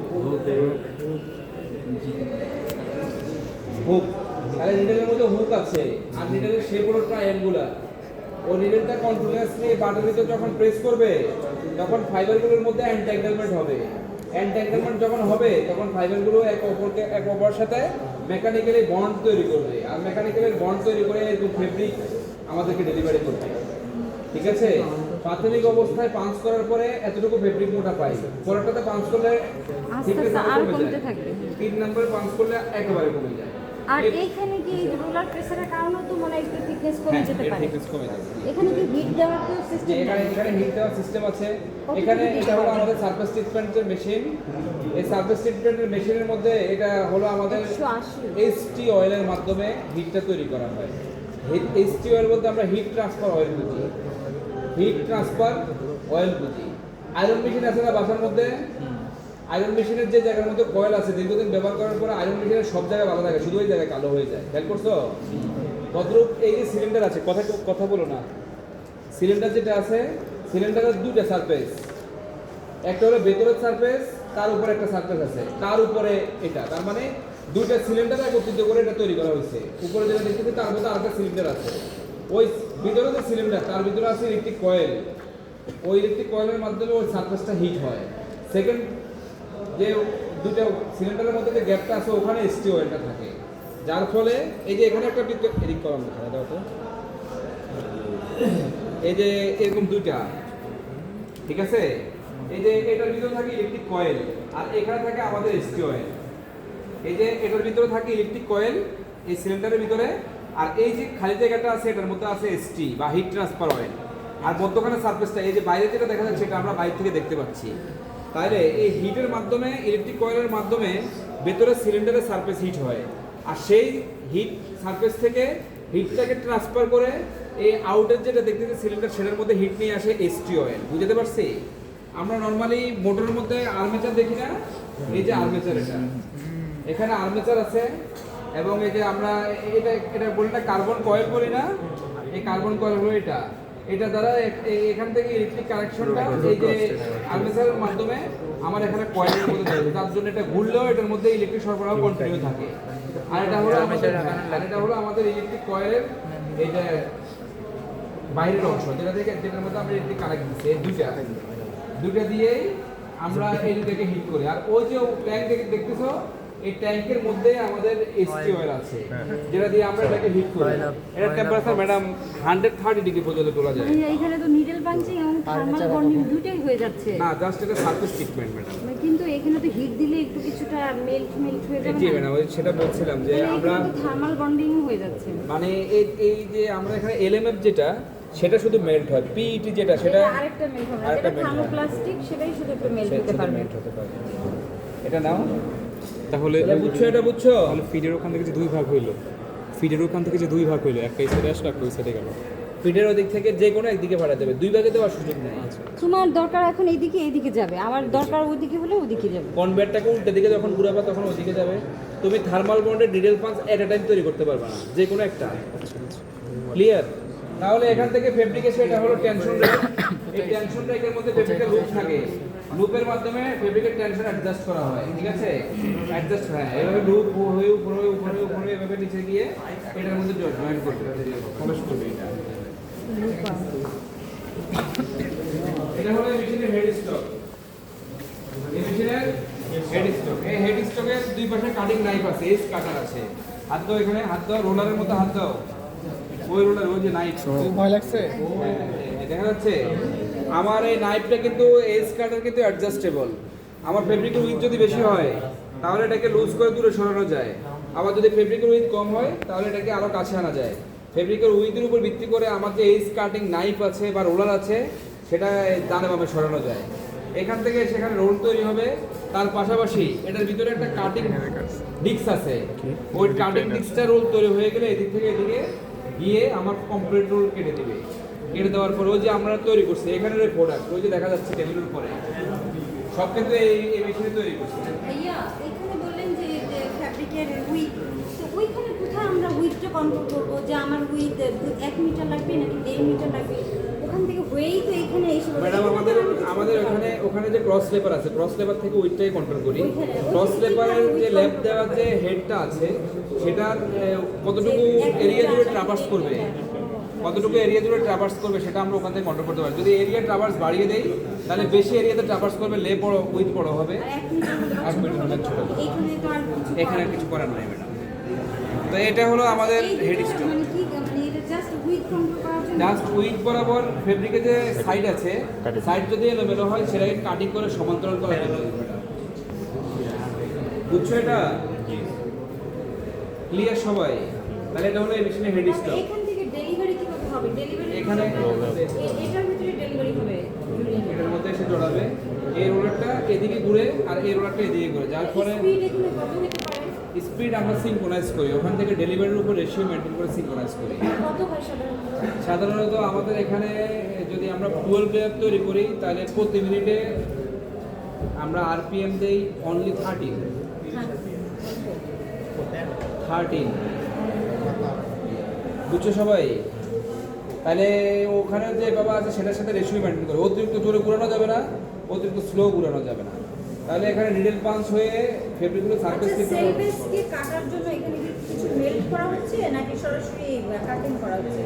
hook. তাহলে নিডলের মধ্যে হুক আছে, আর নিডলের শেপ হলো ট্রায়াঙ্গুলার। ও নিডলটা কন্টিনিউয়াসলি বাটের ভিতর যখন প্রেস করবে, তখন ফাইবারগুলোর মধ্যে এন্টাঙ্গেলমেন্ট হবে। এন্টাঙ্গেলমেন্ট যখন হবে, তখন ফাইবারগুলো এক অপরের সাথে মেকানিক্যালি বন্ড তৈরি করবে, আর মেকানিক্যালি বন্ড তৈরি করে এরকম ফেব্রিক আমাদেরকে ডেলিভারি করবে। ঠিক আছে? প্রাথমিক অবস্থায় পাঞ্চ করার পরে এতটুকু ফেব্রিক মোটা পাই, পরেরটাতে পাঞ্চ করলে আস্তে thickness আস্তে আরো আরো কমে কমতে যায়। থাকবে। 3 নম্বরে পাঞ্চ করলে একেবারে কমে যায়। আর এইখানে কি রোলার প্রেসারের কারণেও তো মনে হয় একটু থিকনেস কমে হ্যাঁ, যেতে এর পারে। thickness কমে যাবে। এখানে কি হিট দেওয়ার তো যে সিস্টেম এখানে হিট দেওয়ার সিস্টেম আছে। কত এখানে degree এটা হলো দেওয়া? আমাদের সারফেস ট্রিটমেন্টের মেশিন। এই সারফেস ট্রিটমেন্টের মেশিনের মধ্যে এটা হলো আমাদের 180 এসটি অয়েলের মাধ্যমে হিটটা তৈরি করা হয়। এসটি অয়েল বলতে আমরা হিট ট্রান্সফার অয়েল বুঝি, হিট ট্রান্সফার অয়েল বুঝি। আয়রন মেশিন আছে না বাসার মধ্যে? আয়রন মেশিনের যে জায়গার মধ্যে কয়েল আছে, দীর্ঘদিন ব্যবহার করার পরে আয়রন মেশিনের সব জায়গায় ভালো থাকে, শুধু ওই জায়গায় কালো হয়ে যায়। খেয়াল করছো? তদ্রূপ এই যে সিলিন্ডার আছে, কথা বলো না। সিলিন্ডার যেটা আছে, সিলিন্ডারের দুটো সারফেস, একটা হলো ভেতরের সারফেস, তার উপরে একটা সারফেস আছে, তার উপরে এটা। তার মানে দুইটা সিলিন্ডার একত্রিত করে এটা তৈরি করা হয়েছে। উপরে যেটা দেখতেছি তার মধ্যে আরেকটা সিলিন্ডার আছে। ওই ভিতরে যে সিলিন্ডার, তার ভিতরে আছে ইলেকট্রিক কয়েল। ওই ইলেকট্রিক কয়েলের মাধ্যমে ওই সারফেসটা হিট হয়। সেকেন্ড যে দুটো সিলিন্ডারের মধ্যে যে গ্যাপটা আছে, ওখানে এসটি অয়েলটা থাকে, যার ফলে এই যে এখানে একটা এদিক করানো দেখা দাও তো, এই যে এরকম দুইটা, ঠিক আছে? এই যে এটার ভিতরে থাকে ইলেকট্রিক কয়েল, আর এখানে থাকে আমাদের এসটি অয়েল। এই যে এটার ভিতরে থাকে ইলেকট্রিক কয়েল এই সিলিন্ডারের ভিতরে, আর এই যে খালি জায়গাটা আছে এটার মধ্যে আছে এসটি বা হিট ট্রান্সফার অয়েল। আর মধ্যখানে সারফেসটা, এই যে বাইরে যেটা দেখা যাচ্ছে, এটা আমরা বাইরে থেকে দেখতে পাচ্ছি। তাহলে এই হিটের মাধ্যমে, ইলেকট্রিক কয়েলের মাধ্যমে ভেতরে সিলিন্ডারের সারফেস হিট হয়, আর সেই হিট সারফেস থেকে হিটটাকে ট্রান্সফার করে এই আউটের যেটা দেখতেছি সিলিন্ডার, সেটার মধ্যে হিট নিয়ে আসে এসটি অয়েল। বুঝতে পারছি? আমরা নর্মালি মোটরের মধ্যে আর্মেচার দেখি না? এই যে আর্মেচার, এটা এখানে আর্মেচার আছে, এবং এই যে আমরা এটা বলি না কার্বন কয়েল বলি না? এই কার্বন কয়েল হলো এটা দ্বারা এখান থেকে ইলেকট্রিক কানেকশনটা এই যে আর্মেচারের মাধ্যমে আমার এখানে কয়েলের মধ্যে দেয়, তার জন্য এটা ঘুরলেও এটার মধ্যে ইলেকট্রিক সরবরাহ কন্টিনিউ থাকে। আর এটা হলো আমাদের ইলেকট্রিক কয়েলের এই যে বাইরের অংশ, যেটার মধ্যে আমরা ইলেকট্রিক কানেক্ট দিচ্ছি। এই দুইটা দিয়েই আমরা এই দিকে হিট করি। আর ওই যে ট্যাঙ্ক দেখতেছো, এই ট্যাঙ্কের মধ্যে আমাদের এসটি অয়েল আছে, যেটা দিয়ে আমরা এটাকে হিট করি। এটা টেম্পারেচার ম্যাডাম 130 ডিগ্রি পর্যন্ত তোলা যায়। মানে এখানে তো নিডল পাঞ্চিং এবং থার্মাল বন্ডিং দুটোই হয়ে যাচ্ছে। না, জাস্ট এটা সারফেস ট্রিটমেন্ট ম্যাডাম। কিন্তু এখানে তো হিট দিলে একটু কিছুটা মেল্ট হয়ে যাবে জি না? ম্যাডাম, ওই সেটা বলছিলাম যে মানে আমরা এখানে তো থার্মাল বন্ডিং হয়ে যাচ্ছে। মানে এই যে আমরা এখানে এলএমএফ যেটা, সেটা শুধু মেল্ট হয়। পিইটি যেটা, সেটা আরেকটা মেল্ট হবে, আরেকটা যেটা melt হয়। থার্মোপ্লাস্টিক সেটাই শুধু একটু মেল্ট সেটা হতে পারবে। মেল্ট হতে পারবে। এটা নাও, তাহলে এটা বুঝছো? এটা বুঝছো? তাহলে ফিডের ওখান থেকে যে দুই ভাগ হইলো, ফিডের ওখান থেকে যে দুই ভাগ হইলো, একটা এই সাইডে আসলো, একটা ওই সাইডে গেল। ফিডের ওদিক থেকে যে কোনো একদিকে পাঠাতে হবে, দুই ভাগে দেওয়ার সুযোগ নেই। তোমার দরকার এখন এইদিকে যাবে, আমার দরকার ওইদিকে হলে ওইদিকে যাবে। কনভেয়ারটাকে উল্টো দিকে যখন ঘুরাবে তখন ওদিকে যাবে। তুমি থার্মাল বন্ডের ডিটেল পাঞ্চ এট এ টাইম তৈরি করতে পারবে না, যে কোনো একটা। ক্লিয়ার? তাহলে এখান থেকে ফেব্রিকেশন, এটা হলো টেনশন রেট। এই টেনশন রেটের মধ্যে ফেব্রিকের লুপ থাকে, লুপের মাধ্যমে ফেব্রিকের টেনশন অ্যাডজাস্ট করা হয়। ঠিক আছে? অ্যাডজাস্ট হয় এভাবে, লুপ হয়ে উপরে এভাবে নিচে গিয়ে এটার মধ্যে জয়েন করতে হবে। এটা হলো এই মেশিনের হেড স্টক। এই মেশিনের হেড স্টক, এই হেড স্টকের দুই পাশে কাটিং নাইফ আছে, এজ কাটার আছে। হাত দাও এখানে, হাত দাও, রোলারের মতো হাত দাও। ওই রোলার, ওই যে নাইফ, ভয় লাগছে? দেখা যাচ্ছে? আমার এই নাইফটা কিন্তু এজ কাটার কিন্তু অ্যাডজাস্টেবল। আমার ফেব্রিকের উইথ যদি বেশি হয় তাহলে এটাকে লুজ করে দূরে সরানো যায়, আবার যদি ফেব্রিকের উইথ কম হয় তাহলে এটাকে আরও কাছে আনা যায়। ফেব্রিকের উইথের উপর ভিত্তি করে আমার যে এজ কাটিং নাইফ আছে বা রোলার আছে, সেটা ডানে বামে সরানো যায়। এখান থেকে সেখানে রোল তৈরি হবে। তার পাশাপাশি এটার ভিতরে একটা কাটিং ডিস্ক আছে, ওই কাটিং ডিস্কটা রোল তৈরি হয়ে গেলে এদিক থেকে এদিকে গিয়ে আমার কমপ্লিট রোল কেটে দিবে। কেটে দেওয়ার পরে ওই যে আমরা তৈরি করছি এখানের ওই প্রোডাক্ট, ওই যে দেখা যাচ্ছে টেবিলের উপরে, সব কিন্তু এই মেশিনে তৈরি করছি। ভাইয়া এখানে বললেন যে ফ্যাব্রিকের উইথ, তো ওইখানে কোথায় আমরা উইথটা কন্ট্রোল করবো, যে আমার উইথ 1 মিটার লাগবে নাকি 1.5 মিটার লাগবে? ওখান থেকে হয়েই তো এখানে এসে ম্যাডাম আমাদের ওখানে যে ক্রস লেবার আছে, ক্রস লেবার থেকে উইথটাই কন্ট্রোল করি। ক্রস লেবারের যে ল্যাব দেওয়ার যে হেডটা আছে, সেটার কতটুকু এরিয়া জুড়ে ট্রাভার্স করবে, সেটা আমরা ওখান থেকে কন্ট্রোল করতে পারি। যদি এরিয়া ট্রাভার্স বাড়িয়ে দেই তাহলে বেশি এরিয়াতে ট্রাভার্স করবে, লেব বড়, উইথ বড় হবে। 1 মিটার হলে ছোট, এখানে তো আর কিছু এখানে কিছু করার নাই ম্যাডাম। তো এটা হলো আমাদের হেড স্টক। মানে কি, মানে এটা জাস্ট উইথ কন্ট্রোল করার জন্য। জাস্ট উইথ বরাবর ফেব্রিকের যে সাইড আছে, সাইড যদি এলোমেলো হয় সেটাকে কাটিং করে সমান্তরাল করা যাবে। বুঝছো এটা? ক্লিয়ার সবাই? তাহলে এটা হলো এই মেশিনের হেড স্টক। এখান থেকে ডেলিভারি কিভাবে হবে? ডেলিভারি এখানে এটার ভিতরে ডেলিভারি হবে, এটার মধ্যে এসে জড়াবে। এই রোলারটা এদিকে ঘুরে আর এই রোলারটা এদিকে ঘুরে, যার ফলে স্পিড এখানে কত হতে পারে? স্পিড আমরা সিনক্রোনাইজ করি, ওখান থেকে ডেলিভারির উপর রেশিও মেনটেন করে সিনক্রোনাইজ করি। কত হয় সাধারণত? সাধারণত আমাদের এখানে যদি আমরা 12 লেয়ার তৈরি করি তাহলে প্রতি মিনিটে আমরা আরপিএম দেই অনলি 13। বুঝছো সবাই? তাহলে ওখানে যে বাবা আছে সেটার সাথে রেশিও মেনটেন করে, অতিরিক্ত জোরে ঘুরানো যাবে না, অতিরিক্ত স্লো ঘুরানো যাবে না। তাহলে এখানে নিডল পাঞ্চ হয়ে ফেব্রিকগুলো সার্ফেস আচ্ছা, সেলভেজকে কাটার জন্য এখানে কি কিছু মেল্ট করা হচ্ছে নাকি সরাসরি কাটিং করা হচ্ছে?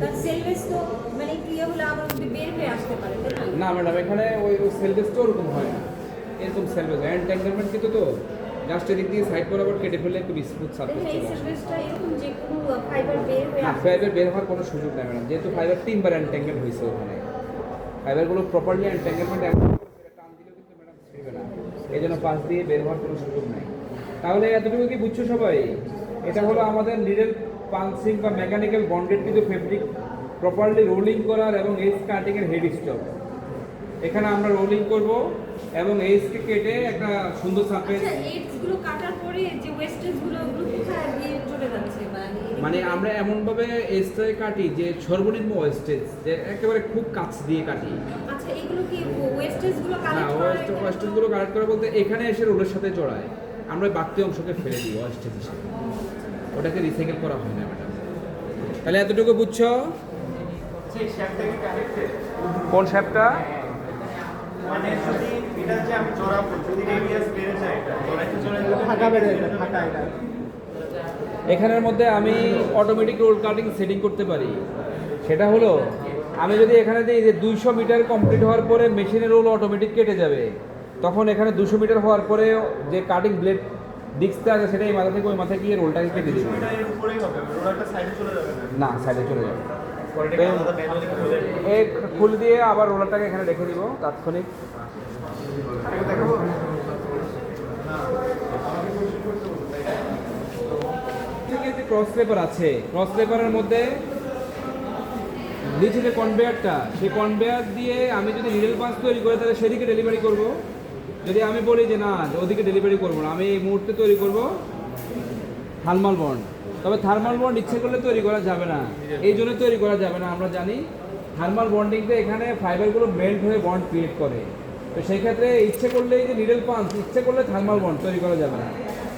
তার সেলভেজ তো মানে ক্লিয়ার হলে আবার যদি বের হয়ে আসতে পারে, তাই না? না ম্যাডাম, এখানে ওই সেলভেজটা ওরকম হয় না, এরকম সেলভেজ এন্টাঙ্গেলমেন্ট কিন্তু তো জাস্ট এদিক দিয়ে সাইড বরাবর কেটে ফেললে একটু স্মুথ সার্ফেস দেখুন এই চলে আসে। সেলভেজটা এরকম যে কোনো ফাইবার বের হয়ে না, আসে। ফাইবার বের হওয়ার কোনো সুযোগ নেই ম্যাডাম, যেহেতু ফাইবার 3বার এন্টাঙ্গেল হয়েছে ওখানে। ফাইবারগুলো প্রপারলি এন্টাঙ্গেলমেন্ট সেটা টান দিলেও কিন্তু ম্যাডাম ছিড়বে না, এই জন্য পাশ দিয়ে বের হওয়ার কোনো সুযোগ নেই। তাহলে এতটুকু কি বুঝছো সবাই? এটা হলো আমাদের নিডল পাঞ্চিং বা মেকানিক্যাল বন্ডেড কিন্তু ফেব্রিক প্রপারলি রোলিং করার এবং এজ কাটিংয়ের হেড স্টক। এখানে আমরা রোলিং করব এবং এজকে কেটে একটা সুন্দর সারফেস। আচ্ছা, এডসগুলো কাটার পরে যে ওয়েস্টেজগুলো ওগুলো কোথায় দিয়ে চলে যাচ্ছে বা মানে আমরা এমনভাবে এজটাকে কাটি যে সর্বনিম্ন ওয়েস্টেজ, যে একেবারে খুব কাছ দিয়ে কাটি। আচ্ছা, এগুলো কি ওয়েস্টেজগুলো হ্যাঁ, কালেক্ট করা? ওয়েস্টেজগুলো কালেক্ট করা বলতে এখানে এসে রোলের সাথে জড়ায়, আমরা বাড়তি অংশকে ফেলে দিই ওয়েস্টেজ হিসেবে, ওটাকে রিসাইকেল করা হয় না ম্যাডাম। তাহলে এতটুকু বুঝছো? কোন শ্যাপটা? মানে যদি এটা যে আমি জড়াবো, যদি রেডিয়াস বেড়ে যায়, এটা জড়াইতে ফাঁকা বেড়ে যায়, ফাঁকা এটা। এখানের মধ্যে আমি অটোমেটিক রোল কাটিং সেটিং করতে পারি। সেটা হলো আমি যদি এখানে দিই যে 200 মিটার কমপ্লিট হওয়ার পরে মেশিনের রোল অটোমেটিক কেটে যাবে, তখন এখানে 200 মিটার হওয়ার পরে যে কাটিং ব্লেড ডিস্কটা আছে সেটা এই মাথা থেকে ওই মাথায় গিয়ে রোলটাকে কেটে দিবে। এটা এর উপরেই হবে, রোলারটা সাইডে চলে যাবে না। না, সাইডে চলে যাবে। কোয়ালিটি আলাদা ম্যানুয়ালি খুলে এই খুলে দিয়ে আবার রোলারটাকে এখানে রেখে দিব তাৎক্ষণিক। দেখাবো। থেকে যে ক্রস পেপার আছে, ক্রস পেপারের মধ্যে নিচে যে কনভেয়ারটা, সেই কনভেয়ার দিয়ে আমি যদি নিডল পাঞ্চ তৈরি করে তাহলে সেদিকে ডেলিভারি করব। যদি আমি বলি যে না ওদিকে ডেলিভারি করবো না, আমি এই মুহূর্তে তৈরি করব থার্মাল বন্ড। তবে থার্মাল বন্ড ইচ্ছে করলে তৈরি করা যাবে না, এই জন্য তৈরি করা যাবে না আমরা জানি থার্মাল বন্ডিংটা এখানে ফাইবারগুলো মেল্ট হয়ে বন্ড ক্রিয়েট করে। তো সেই ক্ষেত্রে ইচ্ছে করলেই যে নিডল পাঞ্চ ইচ্ছে করলে থার্মাল বন্ড তৈরি করা যাবে না।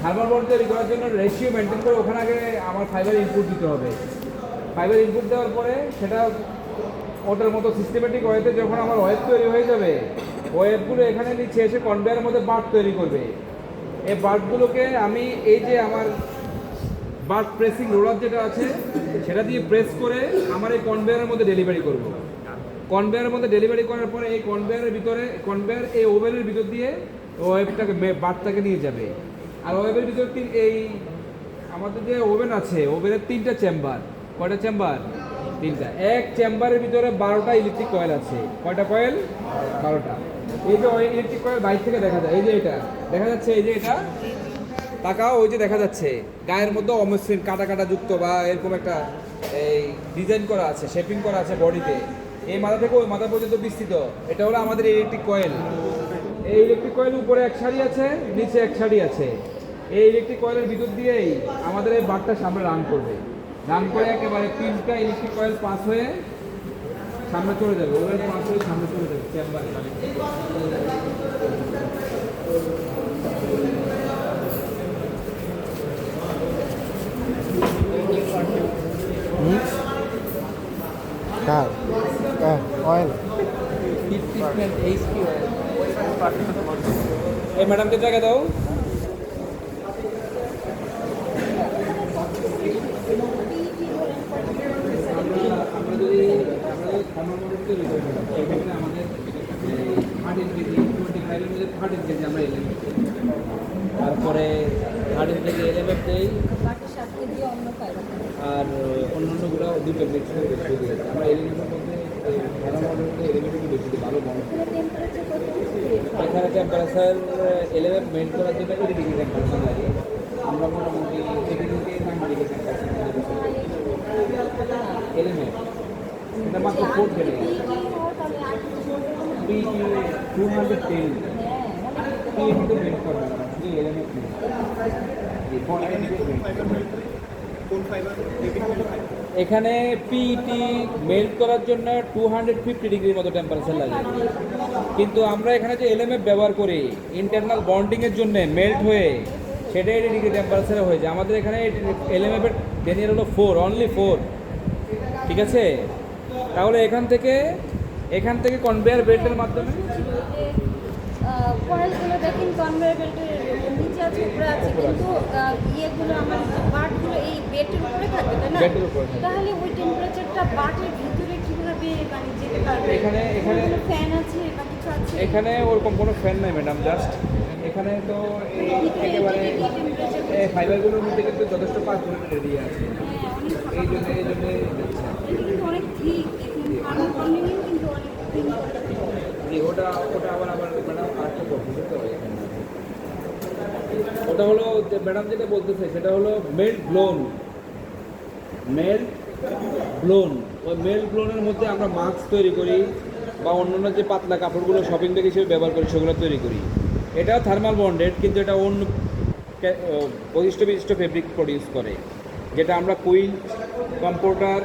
থার্মাল বন্ড তৈরি করার জন্য রেশিও মেনটেন করে ওখানে আগে আমার ফাইবার ইনপুট দিতে হবে। ফাইবার ইনপুট দেওয়ার পরে সেটা ওটার মতো সিস্টেমেটিক ওয়েতে যখন আমার ওয়েব তৈরি হয়ে যাবে, ওয়েবগুলো এখানে নিচে এসে কনভেয়ারের মধ্যে বার্ট তৈরি করবে। এই বার্টগুলোকে আমি এই যে আমার বার্ট প্রেসিং রোলার যেটা আছে সেটা দিয়ে প্রেস করে আমার এই কনভেয়ারের মধ্যে ডেলিভারি করব। কনভেয়ারের মধ্যে ডেলিভারি করার পরে এই কনভেয়ারের ভিতরে কনভেয়ার এই ওভেনের ভিতর দিয়ে ওয়েবটাকে বার্টটাকে নিয়ে যাবে। আর ওয়েবের ভিতর এই আমাদের যে ওভেন আছে, ওভেনের 3টা চেম্বার। কয়টা চেম্বার? 3টা। এক চেম্বারের ভিতরে 12টা ইলেকট্রিক কয়েল আছে। কয়টা কয়েল? 12টা। এই যে ইলেকট্রিক কয়েল বাইরে থেকে দেখা যায়, এই যে এটা দেখা যাচ্ছে, এই যে এটা তাকাও, ওই যে দেখা যাচ্ছে গায়ের মধ্যে অমসৃণ কাটা কাটা যুক্ত বা এরকম একটা এই ডিজাইন করা আছে, শেপিং করা আছে বডিতে। এই মাথা থেকে ওই মাথা পর্যন্ত বিস্তৃত। এটা হলো আমাদের ইলেকট্রিক কয়েল। এই ইলেকট্রিক কয়েল উপরে এক সারি আছে, নিচে এক সারি আছে। এই ইলেকট্রিক কয়েলের ভিতর দিয়েই আমাদের এই বারটা সামনে রান করবে। রান করে একেবারে 3টা ইলেকট্রিক কয়েল পাস হয়ে সামনে চলে যাবে, ওভার পাস হয়ে সামনে চলে যাবে চেম্বারে। অয়েল এই ম্যাডামকে জায়গা দাও। আমরা যদি থার্মোমিটার তৈরি করি সেক্ষেত্রে আমাদের 13 কেজি 25 এর মধ্যে 13 কেজি আমরা এলিমেন্ট দিই। তারপরে 13 কেজি এলিমেন্ট দিই, বাকি 7 কেজি অন্য ফাইবার। আর অন্যান্যগুলো দুটো মিক্স করে বেশি দিই। আমরা এলিমেন্টের মধ্যে থার্মোমিটারের মধ্যে এলিমেন্ট বেশি দিই, ভালো বন্ধ। টেম্পারেচার কত? এখানে টেম্পারেচার এলিমেন্ট মেইনটেইন করার জন্য 80 ডিগ্রি টেম্পারেচার লাগে। আমরা মোটামুটি 80 থেকে 90 ডিগ্রি টেম্পারেচার এলিমেন্ট। এটা মাত্র 4 কেজি। PE 210 PE তো মেইন করবে না, শুধু এলিমেন্ট নেই। এখানে পিইটি মেল্ট করার জন্য 250 ডিগ্রির মতো টেম্পারেচার লাগে, কিন্তু আমরা এখানে যে এলএমএফ ব্যবহার করি ইন্টারনাল বন্ডিংয়ের জন্য মেল্ট হয়ে সেটা 80 ডিগ্রি টেম্পারেচারে হয়ে যায়। আমাদের এখানে এলএমএফের ডেনিয়ার হলো 4, অনলি 4। ঠিক আছে, তাহলে এখান থেকে কনভেয়ার বেল্টের মাধ্যমে কয়েলগুলো দেখেন কনভেয়ার বেল্টের নিচে আছে, উপরে আছে, কিন্তু ইয়েগুলো আমার বাটগুলো এই বেল্টের উপরে থাকবে, তাই না? বেল্টের উপরে। তাহলে ওই টেম্পারেচারটা বাটের ভিতরে কিভাবে মানে যেতে পারবে? এখানে ফ্যান আছে বা কিছু আছে? এখানে ওরকম কোনো ফ্যান নাই ম্যাডাম, জাস্ট এখানে তো একেবারে এই ফাইবারগুলোর মধ্যে কিন্তু যথেষ্ট পাঁচ ধরনের এরিয়া আছে। হ্যাঁ, অনেক এই জন্য যাচ্ছে। এটা কিন্তু অনেক ঠিক, দেখুন ফার্মার বন্ডিংয়ে কিন্তু অনেক ঠিক। ওটা আবার ম্যাডাম আরেকটা পদ্ধতি তো এখানে। ওটা হলো ম্যাডাম যেটা বলতেছে সেটা হলো মেল্ট ব্লোন। ওই মেল্ট ব্লোনের মধ্যে আমরা মাস্ক তৈরি করি বা অন্যান্য যে পাতলা কাপড়গুলো শপিং ব্যাগ হিসেবে ব্যবহার করি সেগুলো তৈরি করি। এটাও থার্মাল বন্ডেড, কিন্তু এটা অন্য বৈশিষ্ট্য বিশিষ্ট ফেব্রিক প্রডিউস করে, যেটা আমরা কুইল, কম্পোর্টার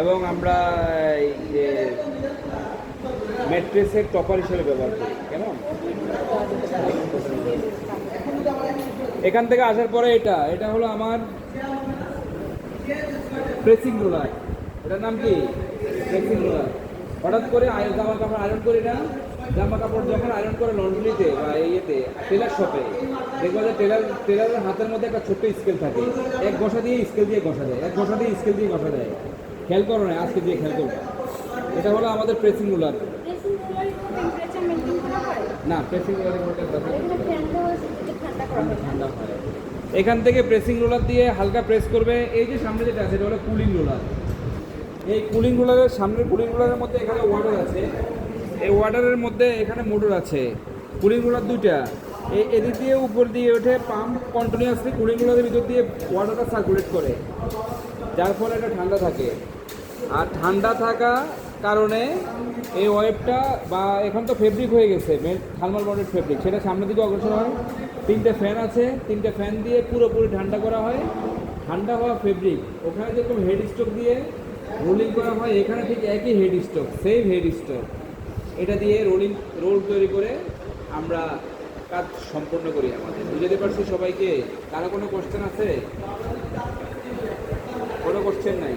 এবং আমরা ম্যাট্রেসের টপার হিসেবে ব্যবহার করি। কেমন? এখান থেকে আসার পরে এটা হলো আমার প্রেসিং রোলার। এটার নাম কি? Pressing roller. হঠাৎ করে জামা কাপড় আয়রন করি না, জামা কাপড় যখন আয়রন করে লন্ড্রিতে বা টেলার শপে দেখবো যে টেলারের হাতের মধ্যে একটা ছোট্ট স্কেল থাকে, এক ঘষা দিয়ে স্কেল দিয়ে ঘষা দেয়, এক ঘষা দিয়ে স্কেল দিয়ে ঘষা দেয়। খেয়াল করো না, আজকে দিয়ে খেয়াল করবো। এটা হলো আমাদের প্রেসিং রোলার। ড্রেসিং রুলারে টেম্পারেচার মেইনটেইন করা হয়? না, প্রেসিং রোলারে কোনো টেম্পারেচার এখানে ফ্যান দেওয়া আছে যেটা ঠান্ডা করা হয়। ঠান্ডা হয়। এখান থেকে প্রেসিং রোলার দিয়ে হালকা প্রেস করবে। এই যে সামনে যেটা আছে এটা হলো কুলিং রোলার। এই কুলিং রোলারের সামনের কুলিং রোলারের মধ্যে এখানে ওয়াটার আছে। এই ওয়াটারের মধ্যে এখানে মোটর আছে। কুলিং রোলার দুইটা। এই এদিক দিয়ে উপর দিয়ে ওঠে পাম্প কন্টিনিউয়াসলি কুলিং রোলারের ভিতর দিয়ে ওয়াটারটা সার্কুলেট করে, যার ফলে এটা ঠান্ডা থাকে। আর ঠান্ডা থাকা কারণে এই ওয়েবটা বা এখন তো ফেব্রিক হয়ে গেছে, থার্মাল বন্ডেড ফেব্রিক, সেটা সামনের দিকে অগ্রসর হয়। 3টে ফ্যান আছে, 3টে ফ্যান দিয়ে পুরোপুরি ঠান্ডা করা হয়। ঠান্ডা হওয়া ফেব্রিক ওখানে যেরকম হেড স্ট্রোক দিয়ে রোলিং করা হয়, এখানে ঠিক একই head stroke, same head stroke, এটা দিয়ে রোল তৈরি করে আমরা কাজ সম্পন্ন করি। আমাদের বুঝতে পারছি সবাইকে? কারো কোনো কোশ্চেন আছে? কোনো কোশ্চেন নাই?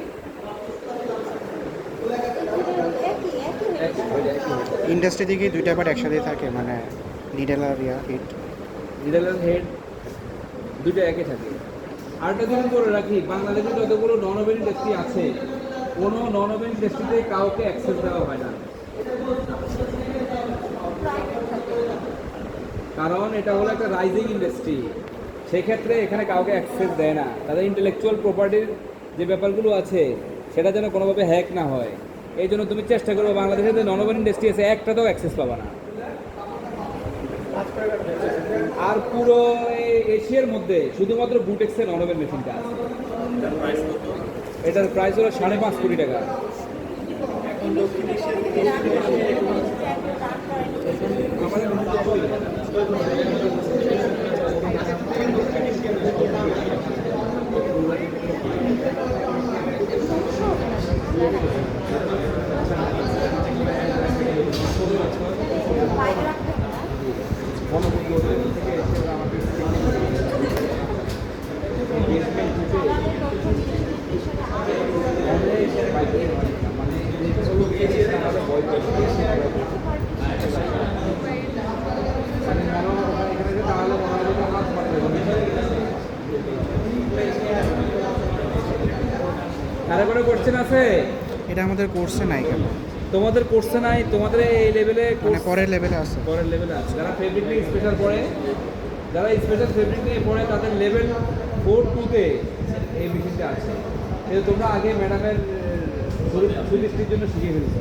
ইন্ডাস্ট্রি থেকে দুইটা পার্ট একসাথে থাকে, মানে নিডেল আর হিট। নিডেলের হেড দুটো একই থাকে। আরেকটা জিনিস বলে রাখি, বাংলাদেশে যতগুলো নন ওভেন ইন্ডাস্ট্রি আছে, কোনো নন ওভেন ইন্ডাস্ট্রিতে কাউকে অ্যাক্সেস দেওয়া হয় না, কারণ এটা হলো একটা রাইজিং ইন্ডাস্ট্রি। সেক্ষেত্রে এখানে কাউকে অ্যাক্সেস দেয় না। তাদের ইন্টেলেকচুয়াল প্রপার্টির যে ব্যাপারগুলো আছে সেটা যেন কোনোভাবে হ্যাক না হয়। এই জন্য তুমি চেষ্টা করবে বাংলাদেশে যে নন ওভেন ইন্ডাস্ট্রি আছে একটাতেও অ্যাক্সেস পাবা না। আর পুরো এশিয়ার মধ্যে শুধুমাত্র বুটেক্সের নন ওভেন মেশিনটা আছে। এটার প্রাইস হলো 5.5 কোটি টাকা। কারো কোনো কোশ্চেন আছে? এটা আমাদের কোর্সে নাই কেন? তোমাদের কোর্সে নাই? তোমাদের এই লেভেলে মানে পরের লেভেলে আছে। পরের লেভেলে আছে। যারা ফেব্রিক নিয়ে স্পেশাল পড়ে, যারা স্পেশাল ফেব্রিক নিয়ে পড়ে তাদের লেভেল 4-2-তে এই মেশিনটা আছে। কিন্তু তোমরা আগে ম্যাডামের সুদৃষ্টির জন্য শিখে ফেলছো।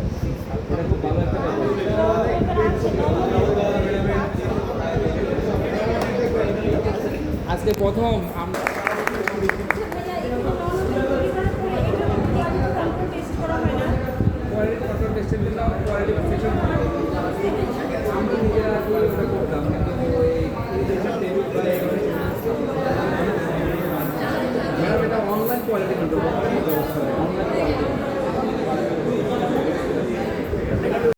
এটা খুব ভালো একটা ব্যাপার। আজকে প্রথম আমরা কোয়ালিটি কন্ট্রোল টেস্টের জন্য কোয়ালিটি সেকশন আমরা নিজেরা ওটা করতাম, কিন্তু এটা অনলাইন কোয়ালিটি কন্ট্রোল